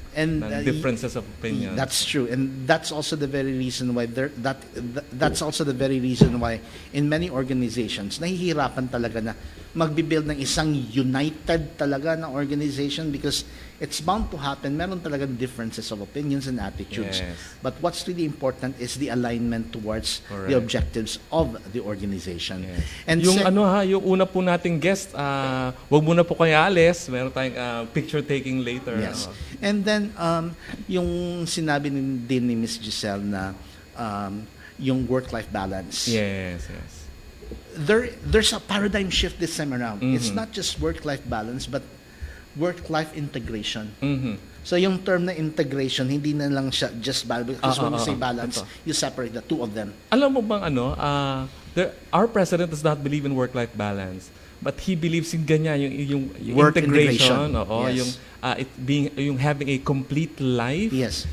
differences of opinion. That's true, and that's also the very reason why that's also the very reason why in many organizations nahihirapan talaga na magbi-build ng isang united talaga na organization, because it's bound to happen. Meron talaga differences of opinions and attitudes. Yes. But what's really important is the alignment towards the objectives of the organization. Yes. And yung yung una po nating guest, wag muna po kayo alis. Meron tayong picture taking later. Yes. And then yung sinabi din ni Miss Giselle na yung work-life balance. Yes. There's a paradigm shift this time around. It's not just work-life balance, but work-life integration. So yung term na integration, hindi na lang siya just balance, because when you say balance, you separate the two of them. Alam mo bang our president does not believe in work-life balance, but he believes in ganyan, yung Work integration. Yes. Yung having a complete life. Yes.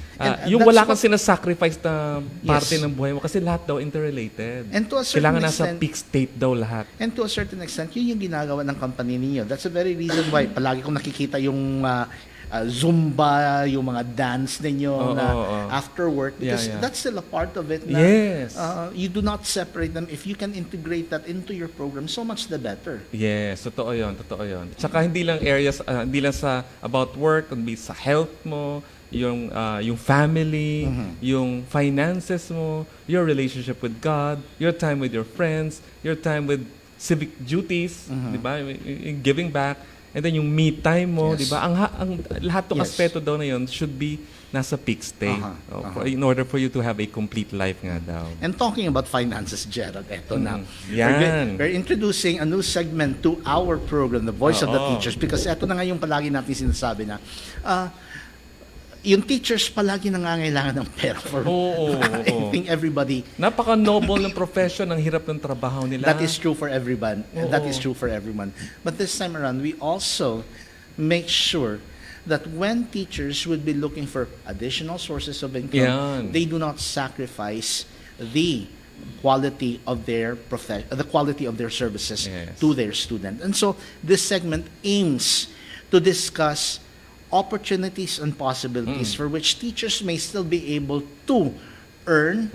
Yung wala kang sinasacrifice na parte ng buhay mo, kasi lahat daw interrelated. And to a certain kailangan nasa extent, peak state daw lahat. And to a certain extent, yun yung ginagawa ng company ninyo. That's the very reason why palagi kong nakikita yung Zumba, yung mga dance ninyo after work, because that's still a part of it. Na, you do not separate them. If you can integrate that into your program, so much the better. Yes, totoo yun. Tsaka hindi lang sa about work, kundi sa health mo, yung family, yung finances mo, your relationship with God, your time with your friends, your time with civic duties, di ba? Giving back. And then yung me time mo, di ba? Ang lahat ng aspeto daw na yun should be nasa peak state. In order for you to have a complete life nga daw. And talking about finances, Gerald, eto na. Yan. We're introducing a new segment to our program, The Voice of the Teachers, because eto na nga yung palagi natin sinasabi na yung teachers palagi nangangailangan ng pera for I think everybody. Napaka-noble ng profession, ang hirap ng trabaho nila. That is true for everyone. That is true for everyone. But this time around, we also make sure that when teachers would be looking for additional sources of income, they do not sacrifice the quality of their services to their student. And so this segment aims to discuss opportunities and possibilities for which teachers may still be able to earn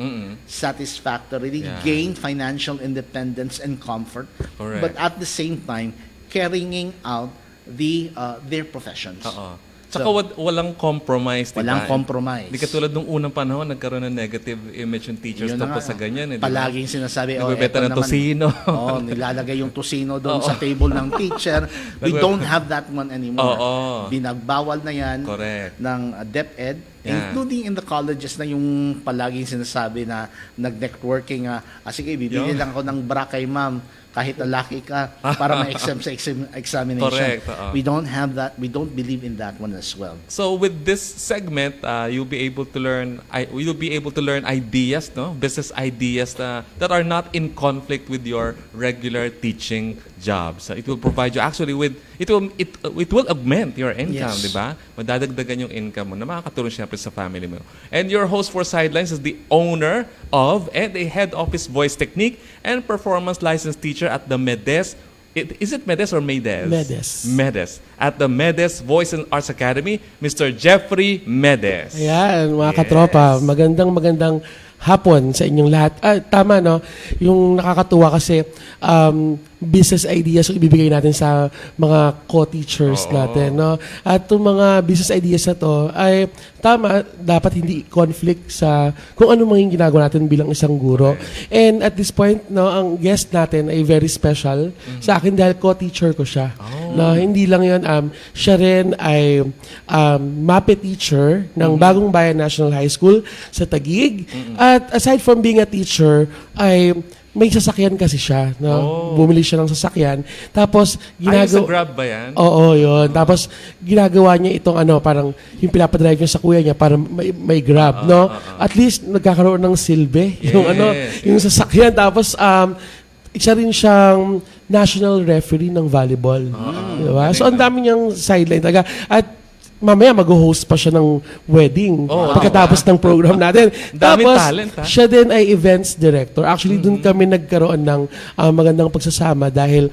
satisfactorily, gain financial independence and comfort, but at the same time carrying out their professions. Saka walang compromise, diba? Walang compromise. Di katulad nung unang panahon, nagkaroon ng negative image ng teachers tungkol sa ganyan. Palaging sinasabi, nagbebenta ng tosino. Nilalagay yung tosino doon sa table ng teacher. We don't have that one anymore. Binagbawal na yan ng DepEd, including in the colleges na yung palaging sinasabi na nag-networking, sige, bibili lang ako ng bra kay ma'am kahit lalaki ka para ma-exempt sa examination. Correct, oo. We don't have that. We don't believe in that one as well. So with this segment, you'll be able to learn ideas, no, business ideas that are not in conflict with your regular teaching job. So it will provide you actually with it will augment your income, Yes. di ba? Madadagdagan yung income mo na makakatulong syempre sa family mo. And your host for Sidelines is the owner of and a head office voice technique and performance licensed teacher at the MEDES. Is it MEDES or MEDES? MEDES. MEDES. At the MEDES Voice and Arts Academy, Mr. Jeffrey MEDES. Ayan, mga Yes. katropa, magandang hapon sa inyong lahat. Tama, no? Yung nakakatuwa kasi business ideas yung ibibigay natin sa mga co-teachers Oo. natin, no? At itong mga business ideas na to ay tama, dapat hindi conflict sa kung ano maging ginagawa natin bilang isang guro. And at this point, no, ang guest natin ay very special sa akin dahil co-teacher ko siya. No, hindi lang yun, siya rin ay MAPE teacher ng Bagong Bayan National High School sa Taguig. At aside from being a teacher, ay may sasakyan kasi siya. No? Bumili siya ng sasakyan. Tapos, Ayun sa Grab ba yan? Oo, yun. Tapos, ginagawa niya itong parang yung pinapadrive niya sa kuya niya para may Grab, no? At least, nagkakaroon ng silbi. Yes, yung sasakyan. Tapos, isa rin siyang national referee ng volleyball. Diba? So, ang dami niyang sideline talaga. At mamaya mag-host pa siya ng wedding pagkatapos ng program natin. Daming Tapos, talent, ha? siya din ay events director. Actually, dun kami nagkaroon ng magandang pagsasama dahil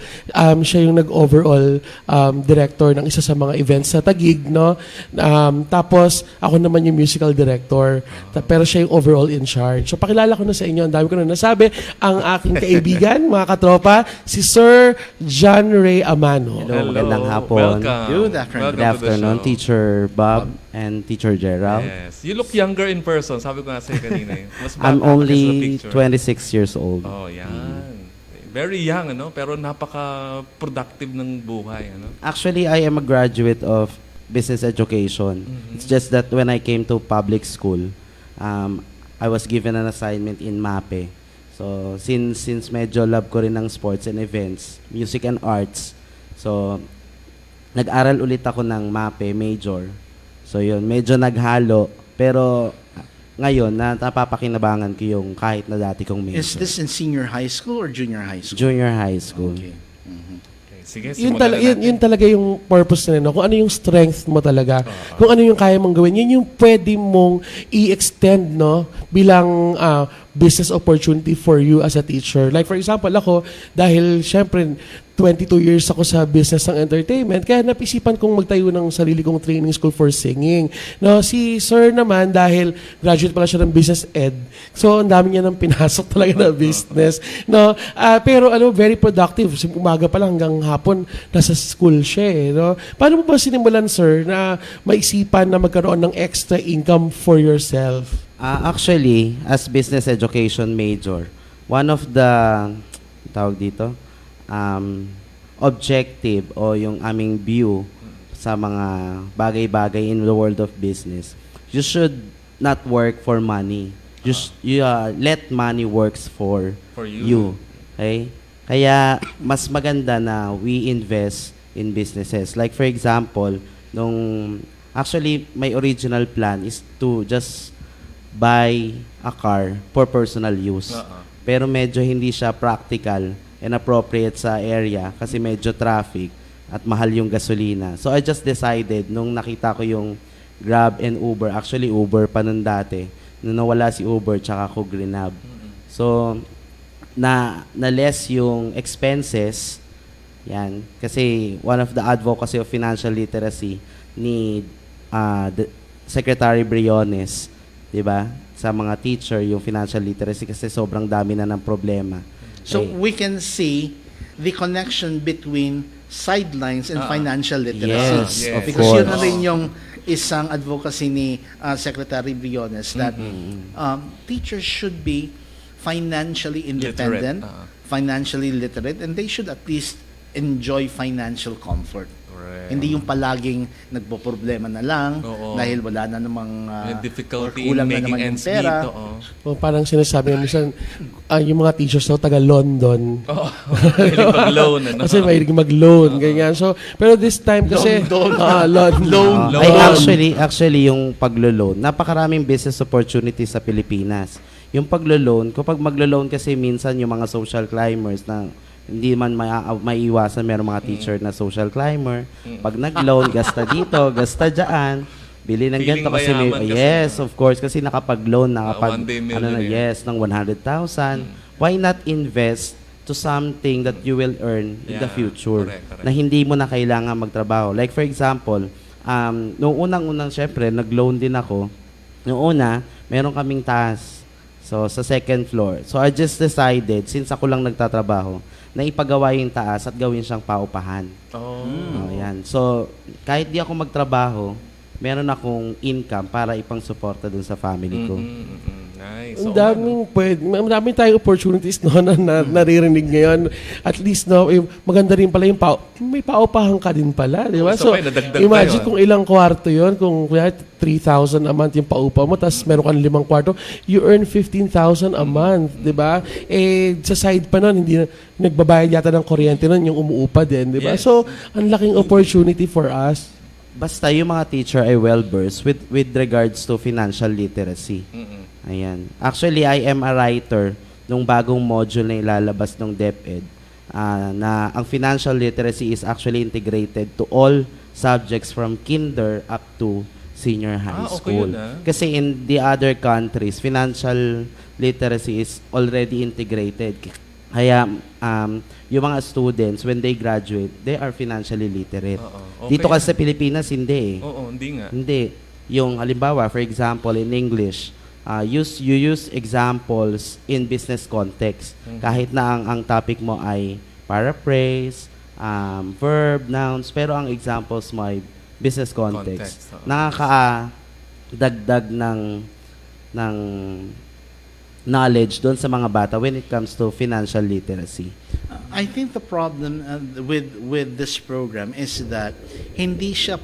siya yung nag-overall director ng isa sa mga events sa Taguig, no? Tapos, ako naman yung musical director. Pero siya yung overall in charge. So, pakilala ko na sa inyo. Ang dami ko na nasabi. Ang aking kaibigan, mga katropa, si Sir John Ray Amano. Hello, magandang hapon. Welcome. Good afternoon. Welcome Good to the afternoon, show. Teacher Bob and Teacher Gerald. Yes. You look younger in person. Sabi ko nga sa'yo kanina. Mas I'm bata ka sa only picture. 26 years old. Oh, yan. Very young, ano? Pero napaka-productive ng buhay, ano? Actually, I am a graduate of business education. It's just that when I came to public school, I was given an assignment in MAPE. So, since medyo love ko rin ng sports and events, music and arts, so, nag-aral ulit ako ng MAPE major. So yun, medyo naghalo. Pero ngayon, napapakinabangan ko yung kahit na dati kong major. Is this in senior high school or junior high school? Junior high school. Okay. Okay, sige, Yun, simulan na natin. yun talaga yung purpose nila, no? Kung ano yung strength mo talaga, kung ano yung kaya mong gawin, yun yung pwede mong i-extend, no? Bilang business opportunity for you as a teacher. Like for example, ako, dahil syempre 22 years ako sa business ng entertainment, kaya napisipan kong magtayo ng sarili kong training school for singing. No, si Sir naman, dahil graduate pala siya ng business ed, so ang dami niya nang pinasok talaga na business. No, pero very productive. Umaga pa lang hanggang hapon, nasa school siya. No? Paano mo ba sinimulan, Sir, na maisipan na magkaroon ng extra income for yourself? Actually, as business education major, one of the tawag dito, objective o yung aming view sa mga bagay-bagay in the world of business, you should not work for money. Just let money works for you. Okay? Kaya mas maganda na we invest in businesses. Like for example, actually my original plan is to just buy a car for personal use. Pero medyo hindi siya practical and appropriate sa area kasi medyo traffic at mahal yung gasolina. So I just decided nung nakita ko yung Grab and Uber, actually Uber pa nun dati, nung nawala si Uber tsaka ko Grab. So na less yung expenses, yan, kasi one of the advocacy of financial literacy ni the Secretary Briones, 'di ba? Sa mga teacher yung financial literacy kasi sobrang dami na ng problema. So we can see the connection between sidelines and financial literacy. Yes, of Because course. yun na rin yung isang advocacy ni Secretary Briones that teachers should be financially independent, financially literate, and they should at least enjoy financial comfort. Correct. Hindi yung palaging nagpo-problema na lang Oo. dahil wala na namang May difficulty or kulang in na making naman yung ends pera. meet. Oo. O, parang sinasabi ng minsan, yung mga teachers daw taga London. Oo. Mahilig mag-loan. Ano? Kasi mahilig mag-loan, ganyan. So, pero this time kasi, loan. Loan. Ay, actually, yung paglo-loan, napakaraming business opportunities sa Pilipinas. Yung paglo-loan, kapag maglo-loan kasi minsan yung mga social climbers na hindi man maiiwasan, meron mga teacher na social climber. Pag nag-loan, gasta dito, gasta dyan, bili ng Feeling ganito kasi mayaman kasi. yes, of course, kasi nakapag-loan, one day millionaire. ng 100,000. Why not invest to something that you will earn in the Yeah, future correct. na hindi mo na kailangan magtrabaho? Like for example, noong unang syempre, nag-loan din ako. Noong una, meron kaming taas. So, sa second floor. So, I just decided, since ako lang nagtatrabaho, na ipagawa yung taas at gawin siyang paupahan. Oh. Yan. So, kahit di ako magtrabaho, meron akong income para ipang-suporta dun sa family ko. Nice. Ang daming tayong opportunities no, na naririnig ngayon. At least, no, maganda rin pala yung may paupahan ka din pala, di ba? So, sabay, nadagdag imagine tayo, kung ilang kwarto yon, kung 3,000 a month yung paupa mo, tapos meron kang 5 kwarto, you earn 15,000 a month, di ba? Sa side pa nun, hindi na, nagbabayad yata ng kuryente nun, yung umuupa din, di ba? Yes. So, ang laking opportunity for us. Basta yung mga teacher ay well-versed with regards to financial literacy. Ayan. Actually, I am a writer nung bagong module na ilalabas ng DepEd na ang financial literacy is actually integrated to all subjects from kinder up to senior high Okay school. yun, Kasi in the other countries, financial literacy is already integrated. Kaya yung mga students, when they graduate, they are financially literate. Okay. Dito kasi sa Pilipinas, hindi eh. Oo, hindi nga. Hindi. Yung halimbawa, for example, in English, you use examples in business context. Kahit na ang topic mo ay paraphrase, verb, nouns, pero ang examples mo ay business context. Context, oo. Nakakadagdag ng knowledge doon sa mga bata when it comes to financial literacy. I think the problem with this program is that hindi siya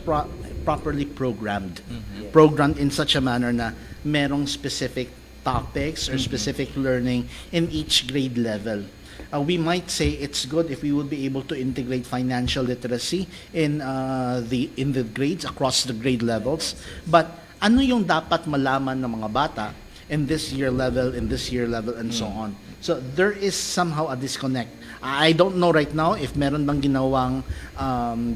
properly programmed. Programmed in such a manner na merong specific topics or specific learning in each grade level. We might say it's good if we would be able to integrate financial literacy in the grades across the grade levels. But ano yung dapat malaman ng mga bata in this year level, and so on. So there is somehow a disconnect. I don't know right now if meron bang ginawang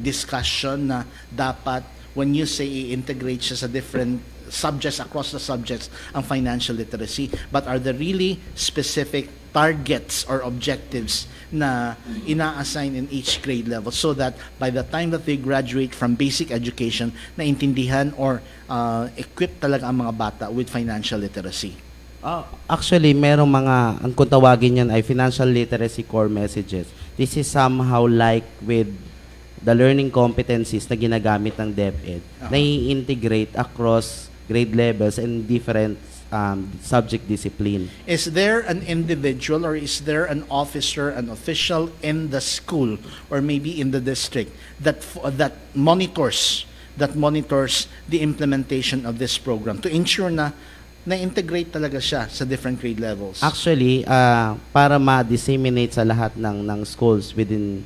discussion na dapat when you say i-integrate siya sa different subjects, across the subjects, ang financial literacy. But are there really specific targets or objectives na ina-assign in each grade level so that by the time that they graduate from basic education, naintindihan or equip talaga ang mga bata with financial literacy? Actually, merong mga, ang kung tawagin yan ay financial literacy core messages. This is somehow like with the learning competencies na ginagamit ng DepEd na i-integrate across grade levels and different subject discipline. Is there an individual or is there an officer, an official in the school or maybe in the district that monitors the implementation of this program to ensure na integrate talaga siya sa different grade levels? Actually, para ma-disseminate sa lahat ng schools within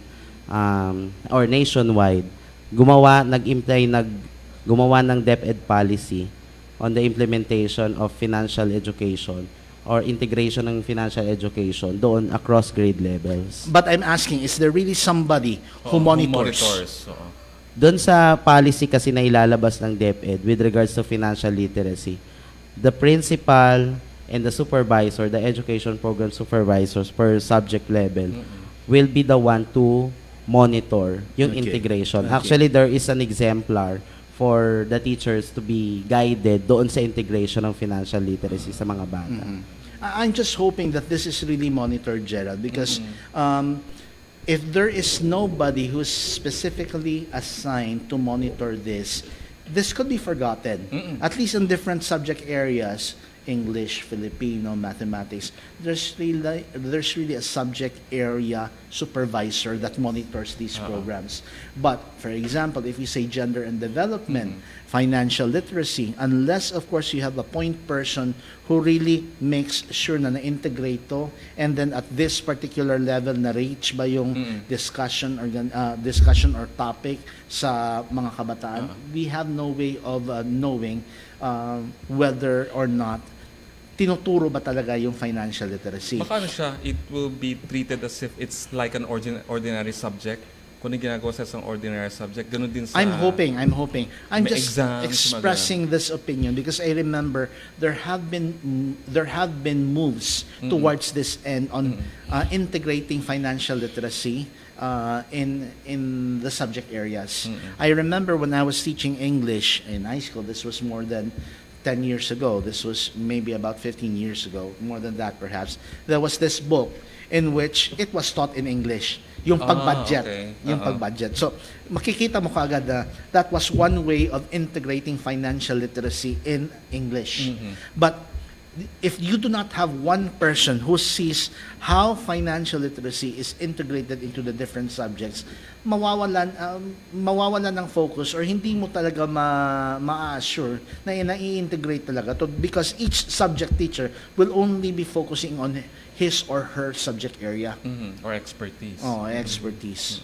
or nationwide, gumawa ng DepEd policy on the implementation of financial education or integration ng financial education doon across grade levels. But I'm asking, is there really somebody who monitors? Oo. Doon sa policy kasi na ilalabas ng DepEd with regards to financial literacy, the principal and the supervisor, the education program supervisors per subject level will be the one to monitor yung integration. Actually, there is an exemplar for the teachers to be guided doon sa integration ng financial literacy sa mga bata. I'm just hoping that this is really monitored, Gerald, because if there is nobody who's specifically assigned to monitor this could be forgotten. At least in different subject areas, English, Filipino, mathematics, there's really a subject area supervisor that monitors these programs. But for example, if you say gender and development, financial literacy, unless of course you have a point person who really makes sure na na-integrate to, and then at this particular level na reach ba yung discussion or topic sa mga kabataan, we have no way of knowing whether or not tinuturo ba talaga yung financial literacy. Baka ano siya, it will be treated as if it's like an ordinary subject. Kung yung ginagawa sa isang ordinary subject, ganun din sa... I'm hoping. I'm May just exams, expressing this opinion because I remember there have been moves towards this end on integrating financial literacy in the subject areas. I remember when I was teaching English in high school, this was more than 10 years ago. This was maybe about 15 years ago, more than that perhaps. There was this book in which it was taught in English. Yung pag-budget. Okay. Yung pag-budget. So, makikita mo kaagad na that was one way of integrating financial literacy in English. But if you do not have one person who sees how financial literacy is integrated into the different subjects, mawawalan ng focus or hindi mo talaga ma-assure na i-integrate talaga to because each subject teacher will only be focusing on his or her subject area. Or expertise. Expertise.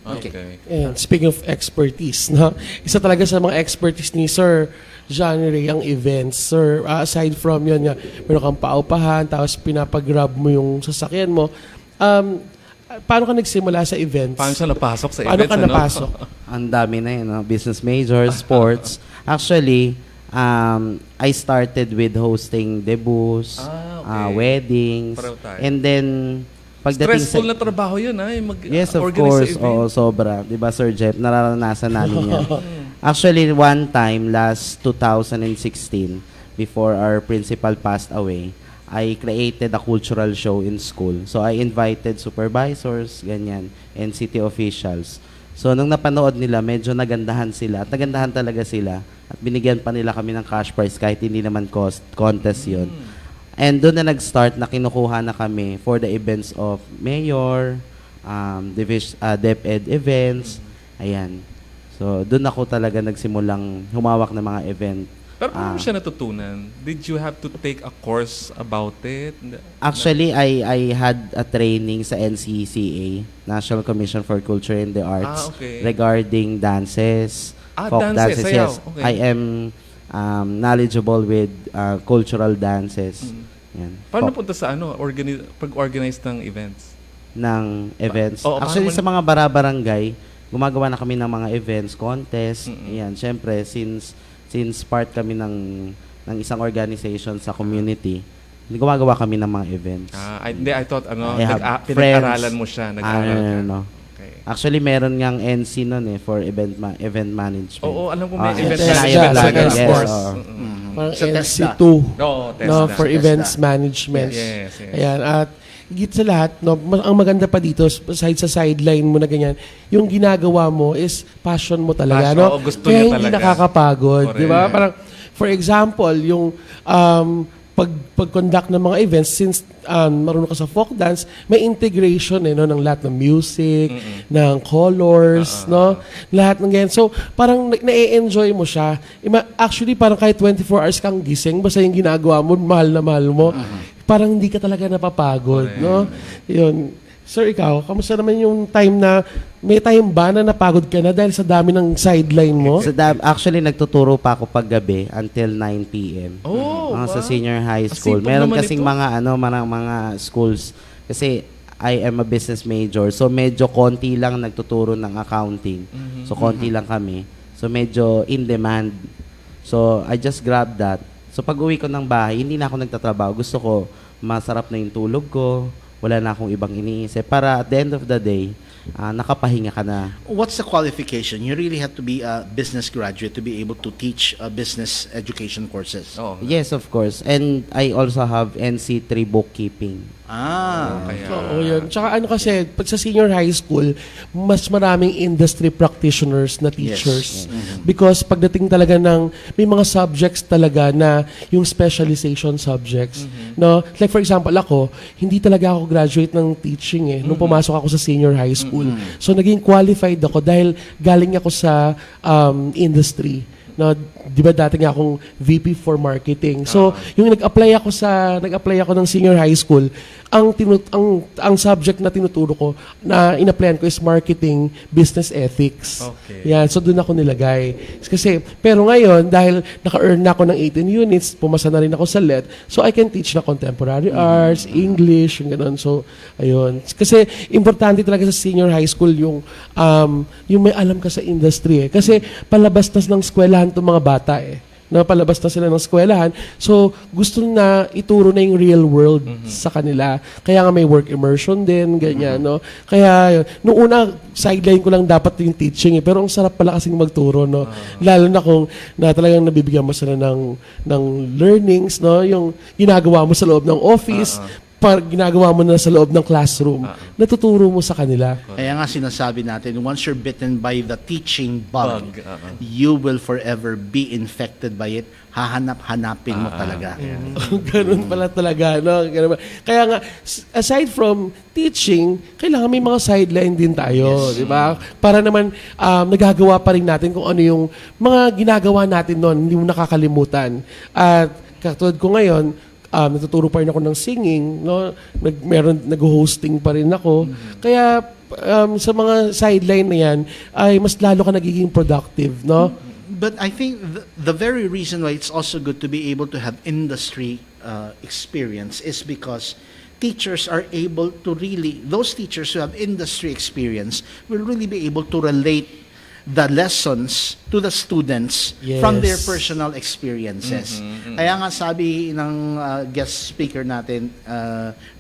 Okay. And speaking of expertise, no? Isa talaga sa mga expertise ni Sir John Ray ang events. Sir, aside from yun nga, meron kang paupahan, tapos pinapagrab mo yung sasakyan mo. Paano ka nagsimula sa events? Paano siya napasok sa Paano events? ka napasok? Ang dami na yun, no? Business major, sports. Actually, I started with hosting debuts, weddings, Pareho tayo. and then Stressful na trabaho yun, ha? Yes, of course. Oo, sobra. Di ba, Sir Jeff? Nararanasan namin yan. Actually, one time, last 2016, before our principal passed away, I created a cultural show in school. So, I invited supervisors, ganyan, and city officials. So, nung napanood nila, medyo nagandahan sila. At nagandahan talaga sila. At binigyan pa nila kami ng cash prize kahit hindi naman contest yun. And doon na nag-start na kinukuha na kami for the events of mayor, DepEd events. Ayan. So, doon ako talaga nagsimulang humawak ng mga event. Pero paano siya natutunan? Did you have to take a course about it? Actually, I had a training sa NCCA, National Commission for Culture and the Arts, regarding dances, folk dances. Yes, okay. I am knowledgeable with cultural dances. Yan. Paano punta sa pag-organize ng events? Ng events. Actually, sa mga bara-barangay, gumagawa na kami ng mga events, contest. Yan, syempre, since part kami ng isang organization sa community, gumagawa kami ng mga events. I thought, pinag-aralan mo siya. No. Okay. Actually, meron ngang NC nun for event management. Oo, alam ko may event management talaga. Of course. Parang NC2 for events management. Yes. Ayan, at higit sa lahat, no, ang maganda pa dito, aside sa sideline mo na ganyan, yung ginagawa mo is passion mo talaga. No? Gusto Kaya niya hindi talaga. nakakapagod. Di ba? Parang, for example, yung pag-conduct ng mga events, since marunong ka sa folk dance, may integration no, ng lahat ng music, ng colors, no? Lahat ng ganyan. So, parang na-enjoy mo siya. Actually, parang kahit 24 hours kang gising, basta yung ginagawa mo, mahal na mahal mo, parang hindi ka talaga napapagod, no? Yun. Sir, ikaw, kamusta naman yung time na, may time ba na napagod ka na dahil sa dami ng sideline mo? Actually, nagtuturo pa ako paggabi until 9 p.m. Sa senior high school. Meron kasing mga schools. Kasi I am a business major. So, medyo konti lang nagtuturo ng accounting. So, konti lang kami. So, medyo in demand. So, I just grabbed that. So, pag uwi ko ng bahay, hindi na ako nagtatrabaho. Gusto ko, masarap na yung tulog ko. Wala na akong ibang iniisip. Para at the end of the day, nakapahinga ka na. What's the qualification? You really have to be a business graduate to be able to teach business education courses. Yes, of course. And I also have NC3 bookkeeping. Kaya, Oo, yun. Tsaka ano kasi, pag sa senior high school, mas maraming industry practitioners na teachers. Because pagdating talaga ng, may mga subjects talaga na yung specialization subjects. No? Like for example, ako, hindi talaga ako graduate ng teaching nung pumasok ako sa senior high school. So naging qualified ako dahil galing ako sa industry. No, 'di ba dati nga akong VP for marketing. So, yung nag-apply ako ng senior high school, ang subject na tinuturo ko na in-applyan ko is marketing business ethics. Okay. Yan, so doon ako nilagay. Kasi pero ngayon dahil naka-earn na ako ng 18 units, pumasa na rin ako sa LET, so I can teach na contemporary arts, English, yung gano'n. So, ayun. Kasi importante talaga sa senior high school yung may alam ka sa industry Kasi palabas na ng eskwelahan itong mga bata na palabas na sila ng eskwelahan. So, gusto na ituro na yung real world sa kanila. Kaya nga may work immersion din, ganyan, no? Kaya, nung una, sideline ko lang dapat yung teaching pero ang sarap pala kasing magturo, no? Lalo na kung talagang nabibigyan mo sila ng learnings, no? Yung ginagawa mo sa loob ng office, ginagawa mo na sa loob ng classroom, natuturo mo sa kanila. Kaya nga sinasabi natin, once you're bitten by the teaching bug, you will forever be infected by it. Hahanap-hanapin mo talaga. Ganun pala talaga. No? Ganun pala. Kaya nga, aside from teaching, kailangan may mga sideline din tayo. Di ba? Para naman nagagawa pa rin natin kung ano yung mga ginagawa natin noon, hindi mo nakakalimutan. At katulad ko ngayon, natuturo pa rin ako ng singing, no? Nag-hosting pa rin ako. Kaya sa mga sideline na yan, ay mas lalo ka nagiging productive, no? But I think the very reason why it's also good to be able to have industry experience is because teachers are able to those teachers who have industry experience will really be able to relate the lessons to the students from their personal experiences. Kaya nga sabi ng guest speaker natin,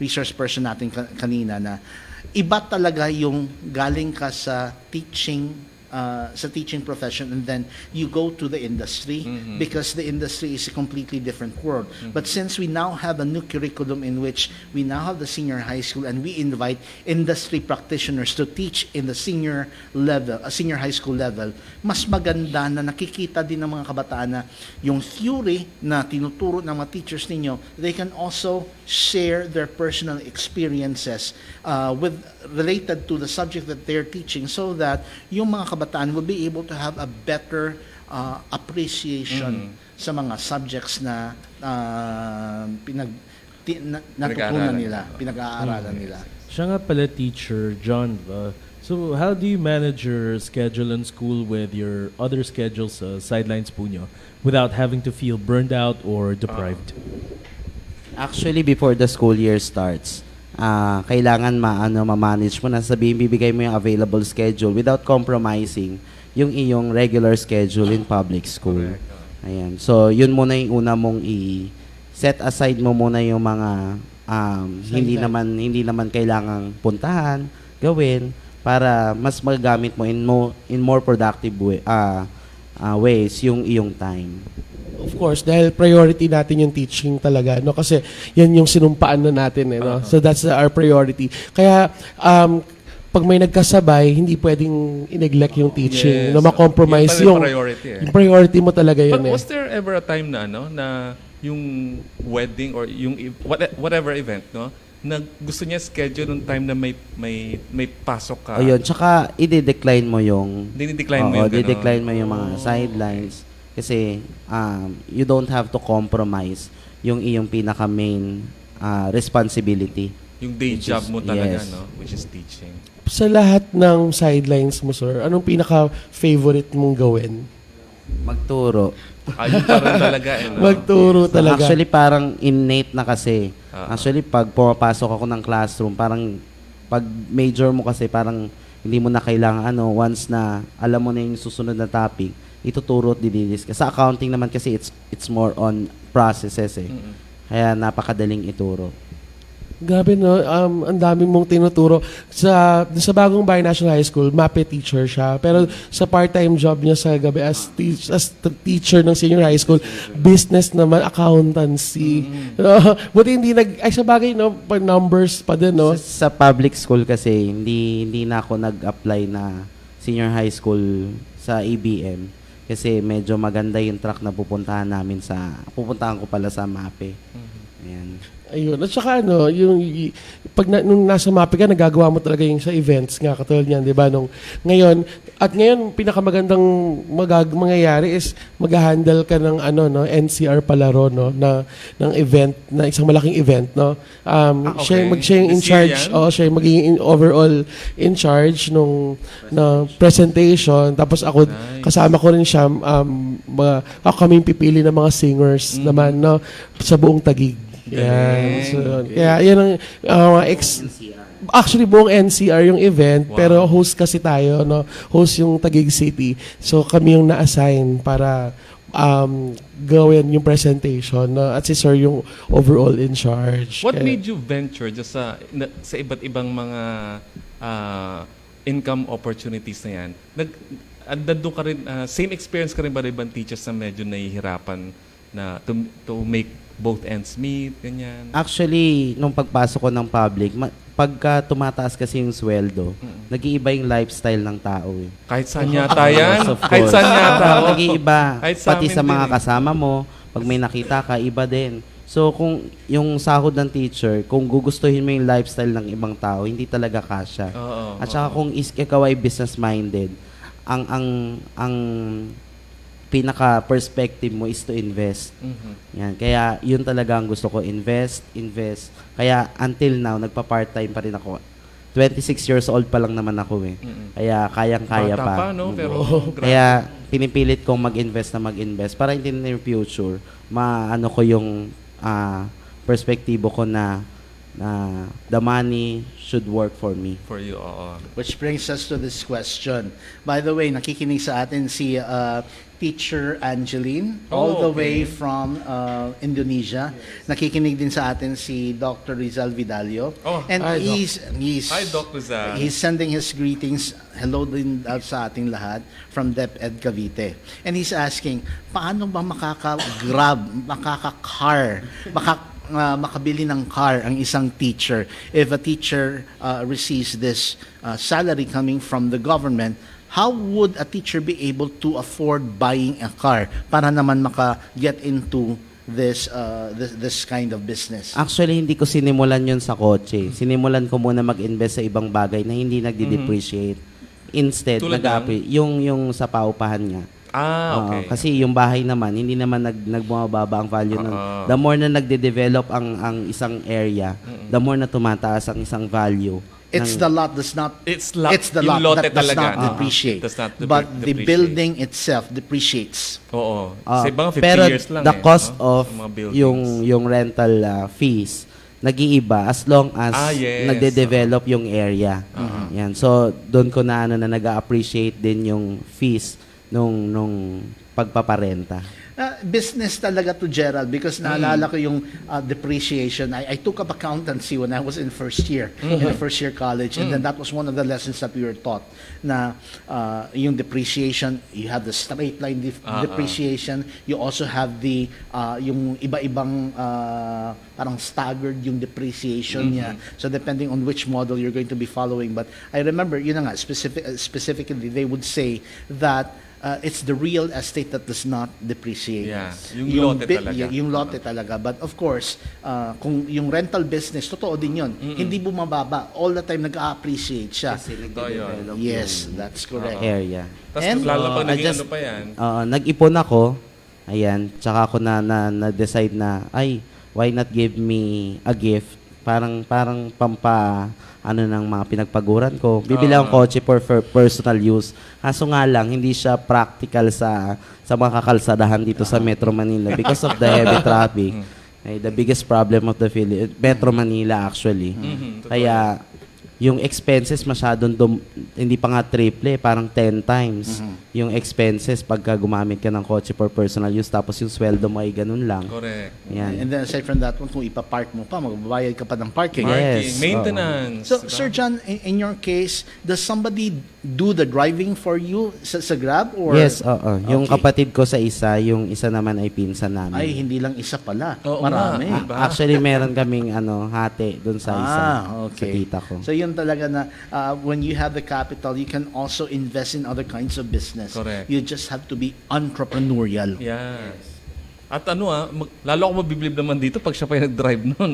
resource person natin kanina na iba talaga yung galing ka sa teaching profession and then you go to the industry because the industry is a completely different world. But since we now have a new curriculum in which we now have the senior high school and we invite industry practitioners to teach in the senior high school level, mas maganda na nakikita din ng mga kabataan na yung theory na tinuturo ng mga teachers ninyo, they can also share their personal experiences related to the subject that they're teaching so that yung mga kabataan will be able to have a better appreciation sa mga subjects na natutunan nila, pinag-aaralan nila. Siya nga pala teacher, John. So how do you manage your schedule in school with your other schedules, sidelines po nyo, without having to feel burned out or deprived? Actually, before the school year starts, kailangan ma-manage mo na sabihin, bibigay mo yung available schedule without compromising yung iyong regular schedule in public school. Ayan. So, yun muna yung una mong set aside mo muna yung mga hindi naman kailangang puntahan, gawin para mas magagamit mo in more productive ways yung iyong time. Of course, dahil priority natin yung teaching talaga, no? Kasi yan yung sinumpaan na natin, no? So that's our priority. Kaya pag may nagkasabay, hindi pwedeng i-neglect yung teaching, no? Ma-compromise yung priority mo talaga yun. But was there ever a time na na yung wedding or yung whatever event, no? Na gusto niya schedule nung time na may pasok ka? Ayun, tsaka i-decline mo yung dinidecline mo yung i-decline mo yung mga sidelines. Kasi you don't have to compromise yung iyong pinaka-main responsibility. Yung day job mo talaga, no? Which is teaching. Sa lahat ng sidelines mo, sir, anong pinaka-favorite mong gawin? Magturo. Ayun parang talaga. No? Magturo talaga. Actually, parang innate na kasi. Actually, pag pumapasok ako ng classroom, parang pag major mo kasi, parang hindi mo na kailangan, once na alam mo na yung susunod na topic, ituturo at dididiscuss. Sa accounting naman kasi it's more on processes Kaya napakadaling ituro. Grabe no, ang dami mong tinuturo. Sa Bagong Bayan National High School, MAPE teacher siya. Pero sa part-time job niya sa gabi as teacher ng senior high school, business naman, accountancy. Buti hindi sa bagay, no, numbers pa din, no? Sa public school kasi, hindi na ako nag-apply na senior high school sa ABM. Kasi medyo maganda yung track na pupuntahan ko pala sa MAPE. Ayan. Ayun. At saka nung nasa MAPE ka, nagagawa mo talaga yung sa events nga, katulad niyan, di ba? Ngayon, pinakamagandang mangyayari is mag-handle ka ng NCR palaro, no? Ng event, na isang malaking event, no? Okay. Siya yung in charge, siya yung magiging overall in charge nung presentation. Tapos ako, kasama ko rin siya, ako kami yung pipili ng mga singers naman, no? Sa buong Taguig. Yan. So, kaya yan ang actually buong NCR yung event, pero host kasi tayo, no? Host yung Taguig City. So kami yung na-assign para gawin yung presentation, no? At si Sir yung overall in charge. What made you venture just sa iba't ibang mga income opportunities na yan? Nandun ka rin, same experience ka rin ba ibang teachers na medyo nahihirapan na to make both ends meet, ganyan? Actually, nung pagpasok ko ng public, pagka tumataas kasi yung sweldo, nag-iiba yung lifestyle ng tao. Kahit saan yata yan? Of course. Kahit saan yata? Nag-iiba. Pati sa mga din. kasama mo, pag may nakita ka, iba din. So, kung yung sahod ng teacher, kung gugustuhin mo yung lifestyle ng ibang tao, hindi talaga kasya. At saka kung ikaw ay business-minded, ang pinaka-perspective mo is to invest. Yan. Kaya yun talaga ang gusto ko, invest. Kaya until now, nagpa-part-time pa rin ako. 26 years old pa lang naman ako eh. Kaya kayang-kaya Bata pa. pa, no? Pero, kaya pinipilit kong mag-invest para in the future, maano ko yung perspektibo ko na the money should work for me. For you, Which brings us to this question. By the way, nakikinig sa atin si Teacher Angeline, all the way from Indonesia. Nakikinig din sa atin si Dr. Rizal Vidalio. And hi, he's Hi, Doc Rizal. He's sending his greetings. Hello din sa ating lahat from DepEd Cavite. And he's asking, paano ba makabili ng car ang isang teacher if a teacher receives this salary coming from the government? How would a teacher be able to afford buying a car para naman maka-get into this kind of business? Actually, hindi ko sinimulan yun sa kotse. Sinimulan ko muna mag-invest sa ibang bagay na hindi nagdi-depreciate. Instead, yung sa paupahan nga. Okay. Kasi yung bahay naman, hindi naman nagbumababa ang value ng... The more na nagde-develop ang isang area, the more na tumataas ang isang value. It's the lot does not. It's the yung lot lote that does talaga. not depreciate. Does not But the depreciate. building itself depreciates. Oo. Sa ibang 50 pero years lang the cost of Sa mga buildings. yung rental fees nag-iiba as long as nagde-develop yung area. Yan. So doon ko na nag-appreciate din yung fees nung pagpaparenta. Business talaga to Gerald because naalala ko yung depreciation. I took up accountancy when I was in first year, in the first year college, and then that was one of the lessons that we were taught na yung depreciation, you have the straight line depreciation, you also have the yung iba-ibang parang staggered yung depreciation niya. So depending on which model you're going to be following. But I remember, yun na nga, specifically, they would say that it's the real estate that does not depreciate. Yeah, yung lote talaga. Yung lote talaga. But of course, kung yung rental business, totoo din yun. Hindi bumababa. All the time nag-appreciate siya. Kasi nagde-develop Yes, that's correct. area. Tapos lalo pag naging ano pa yan. Nag-ipon ako. Ayan. Tsaka ako na-decide na, why not give me a gift? Parang ng mga pinagpaguran ko. Bibili akong kotse for personal use. Kaso nga lang, hindi siya practical sa mga kakalsadahan dito sa Metro Manila because of the heavy traffic. The biggest problem of the Metro Manila actually. Kaya yung expenses masyadong hindi pa nga triple, parang 10 times yung expenses pagka gumamit ka ng kotse for personal use, tapos yung sweldo mo ay ganun lang. Correct. Yan. And then aside from that one, kung ipapark mo pa, magbabayad ka pa ng parking. Parking, Yes. maintenance. So, diba? Sir John, in your case, does somebody do the driving for you sa Grab? Or? Yes, oo. Yung Okay. kapatid ko sa isa, yung isa naman ay pinsan namin. Ay, hindi lang isa pala. Oo Marami. nga. Diba? Actually, meron kaming hati dun sa isa. Okay. Sa tita ko. So yun talaga na when you have the capital, you can also invest in other kinds of business. Correct. You just have to be entrepreneurial. Yes. At lalo ako mabibilib naman dito pag siya pa yung nag-drive nun.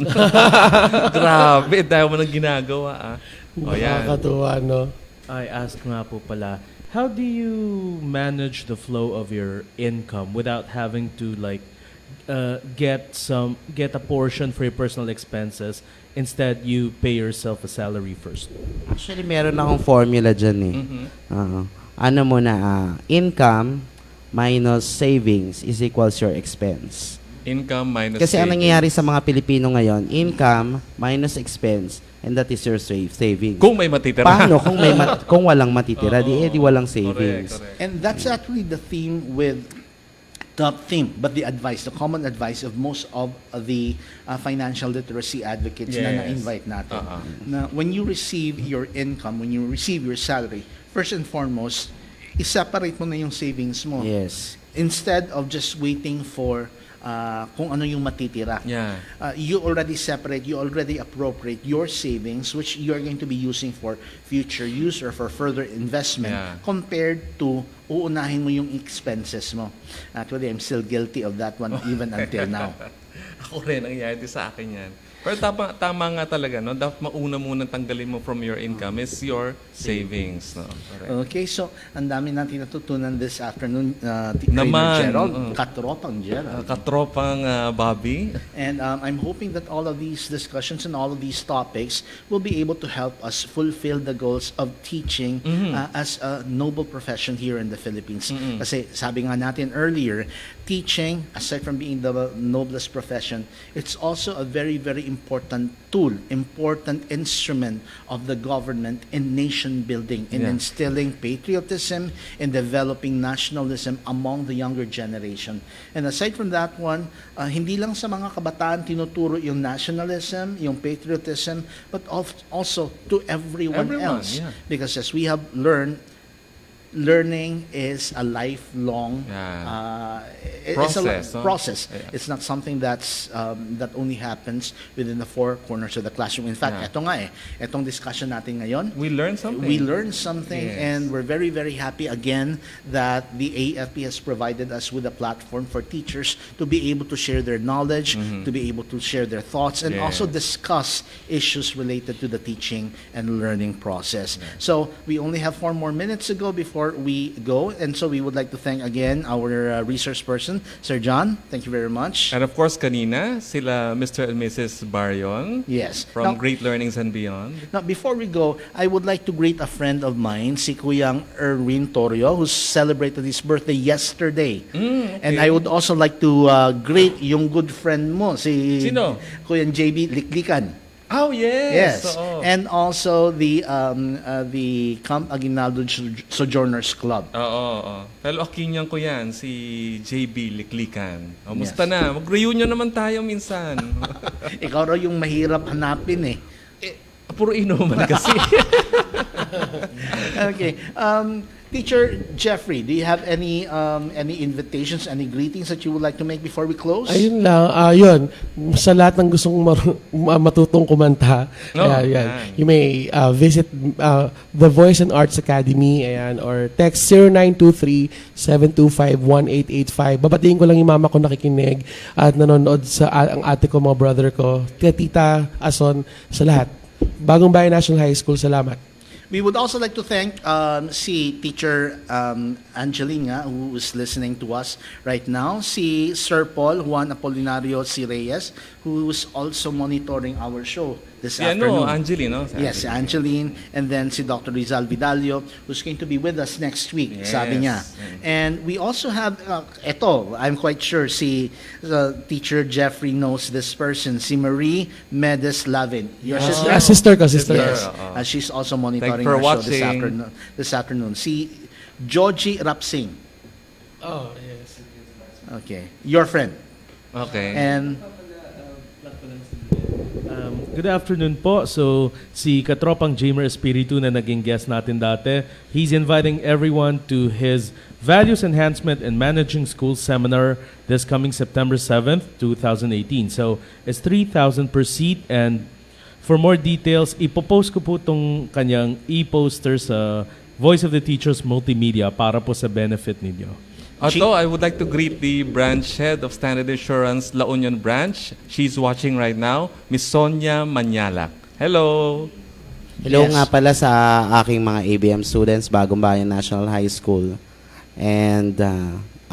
Grabe, dahil mo nang ginagawa. Yan. Nakakatuwa, no? I ask nga po pala, how do you manage the flow of your income without having to like get a portion for your personal expenses? Instead, you pay yourself a salary first. Actually, meron akong formula dyan eh. Ano muna, income minus savings is equals your expense. Income minus Kasi ang savings. nangyayari sa mga Pilipino ngayon, income minus expense, and that is your savings. Kung may matitira. Paano kung walang matitira, di walang savings. Correct. And that's actually the theme with the common advice of most of the financial literacy advocates na Yes. na-invite natin. Na when you receive your income, when you receive your salary, first and foremost, i-separate mo na yung savings mo. Yes. Instead of just waiting for kung ano yung matitira. Yeah. You already separate, you already appropriate your savings, which you are going to be using for future use or for further investment, Yeah. compared to uunahin mo yung expenses mo. Actually, I'm still guilty of that one even until now. Ako rin, nangyayari sa akin yan. Pero tama nga talaga, no? Dapat mauna muna tanggalin mo from your income is your savings. No? Correct. Okay, so ang dami natin natutunan this afternoon, Naman, Gerald, katropang Gerald. Katropang Bobby. And I'm hoping that all of these discussions and all of these topics will be able to help us fulfill the goals of teaching as a noble profession here in the Philippines. Kasi sabi nga natin earlier, teaching, aside from being the noblest profession, it's also a very, very important tool, important instrument of the government in nation building, in instilling patriotism, in developing nationalism among the younger generation. And aside from that one, hindi lang sa mga kabataan tinuturo yung nationalism, yung patriotism, but also to everyone else. Yeah. Because as we have learned, learning is a lifelong it's a process. Yeah. It's not something that's that only happens within the four corners of the classroom. In fact, ito nga itong discussion natin ngayon, We learned something. we learned something, Yes. and we're very, very happy again that the AFP has provided us with a platform for teachers to be able to share their knowledge, to be able to share their thoughts, and also Yes. discuss issues related to the teaching and learning process. So we only have 4 more minutes to go before we go, and so we would like to thank again our resource person, Sir John. Thank you very much. And of course, kanina, sila Mr. and Mrs. Baryon. Yes. From Now- Great Learnings and Beyond. Now, before we go, I would like to greet a friend of mine, si Kuyang Erwin Torrio, who celebrated his birthday yesterday. And I would also like to greet yung good friend mo, si Sino? Kuyang JB Liklikan. Oh, yes. Oo. And also the Camp Aguinaldo Sojourners Club. Oo. Fellow Akinyan ko yan, si JB Liklikan. O, musta Yes. na? Mag-reunion naman tayo minsan. Ikaw raw yung mahirap hanapin eh. Puro inuman kasi. Okay. Teacher Jeffrey, do you have any invitations, any greetings that you would like to make before we close? Ayun lang, yun. Sa lahat ng gustong matutong kumanta, ayan. You may visit the Voice and Arts Academy, ayan, or text 0923-725-1885. Babatiin ko lang yung mama ko nakikinig at nanonood sa ang ate ko, mga brother ko, Tita Ason, sa lahat. Bagong Bayan National High School, salamat. We would also like to thank si Teacher Angelina, who is listening to us right now, si Sir Paul Juan Apolinario C. Reyes, who is also monitoring our show this afternoon. Angeline, no? Yes, si Angeline, and then si Dr. Rizal Vidalio, who's going to be with us next week, sabi niya. And we also have, I'm quite sure si Teacher Jeffrey knows this person, si Marie Medes Lavin. Your sister? Sister ko, sister. Yes. She's also monitoring for our show watching. this afternoon. Si Georgie Rapsing. Oh, yes. Okay. Your friend. Okay. And Good afternoon po. So, si Katropang Jamer Espiritu na naging guest natin dati, he's inviting everyone to his Values Enhancement and Managing Schools Seminar this coming September 7th, 2018. So, it's 3,000 per seat, and for more details, ipopost ko po itong kanyang e-poster sa Voice of the Teachers Multimedia para po sa benefit ninyo. I would like to greet the branch head of Standard Insurance La Union branch. She's watching right now, Miss Sonia Manyalak. Hello. Hello Yes. nga pala sa aking mga ABM students, Bagong Bayan National High School and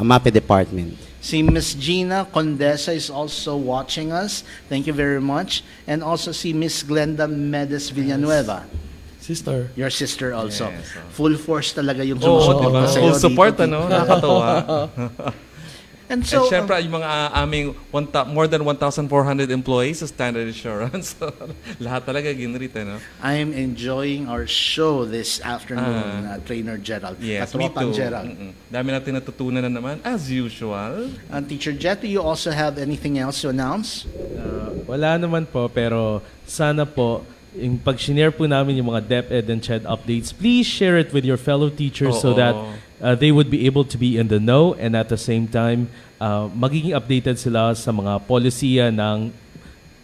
AMAPE Department. si Miss Gina Condesa is also watching us. Thank you very much. And also si Miss Glenda Medes Villanueva. Sister. Your sister also. Yes, Full force talaga yung Oo, sumusupport diba? sa'yo Full support, dito, ano? Tito. Nakakatawa. And And so, syempre, yung mga aming more than 1,400 employees sa Standard Insurance. Lahat talaga ginrita, no? I am enjoying our show this afternoon, Trainer Gerald. Yes, me Katropang too. Gerald. Dami natin natutunan na naman, as usual. Teacher Jet, do you also have anything else to announce? Wala naman po, pero sana po, yung pag-share po namin yung mga DepEd and CHED updates, please share it with your fellow teachers so that they would be able to be in the know, and at the same time, magiging updated sila sa mga polisiya ng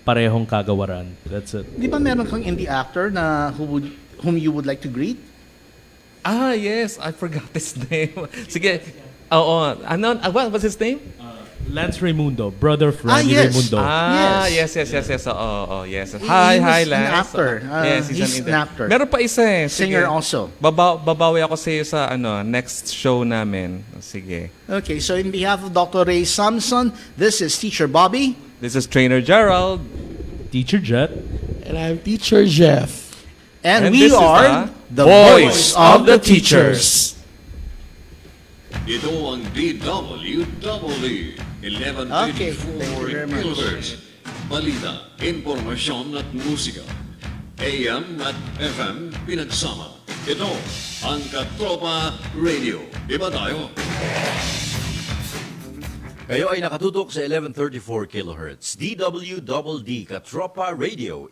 parehong kagawaran. That's it. Di ba meron kang indie actor na whom you would like to greet? Ah, yes. I forgot his name. Sige. What was his name? Lance Raimundo, brother of Randy yes. Raimundo. Yes. Yes. Hi, He's Lance. an actor. Yes, He's an actor. Meron pa isa eh. Singer Sige. also. Babawi ako sa iyo sa next show namin. Sige. Okay, so in behalf of Dr. Ray Samson, this is Teacher Bobby. This is Trainer Gerald. Teacher Jet. And I'm Teacher Jeff. And this we is are the Voice of the Teachers. Ito ang DWDD 1134 Okay, thank you very much. kilohertz. Balita, impormasyon at musika. AM at FM pinagsama. Ito ang Katropa Radio. Iba tayo. Kayo ay nakatutok sa 1134 kilohertz. DWDD Katropa Radio.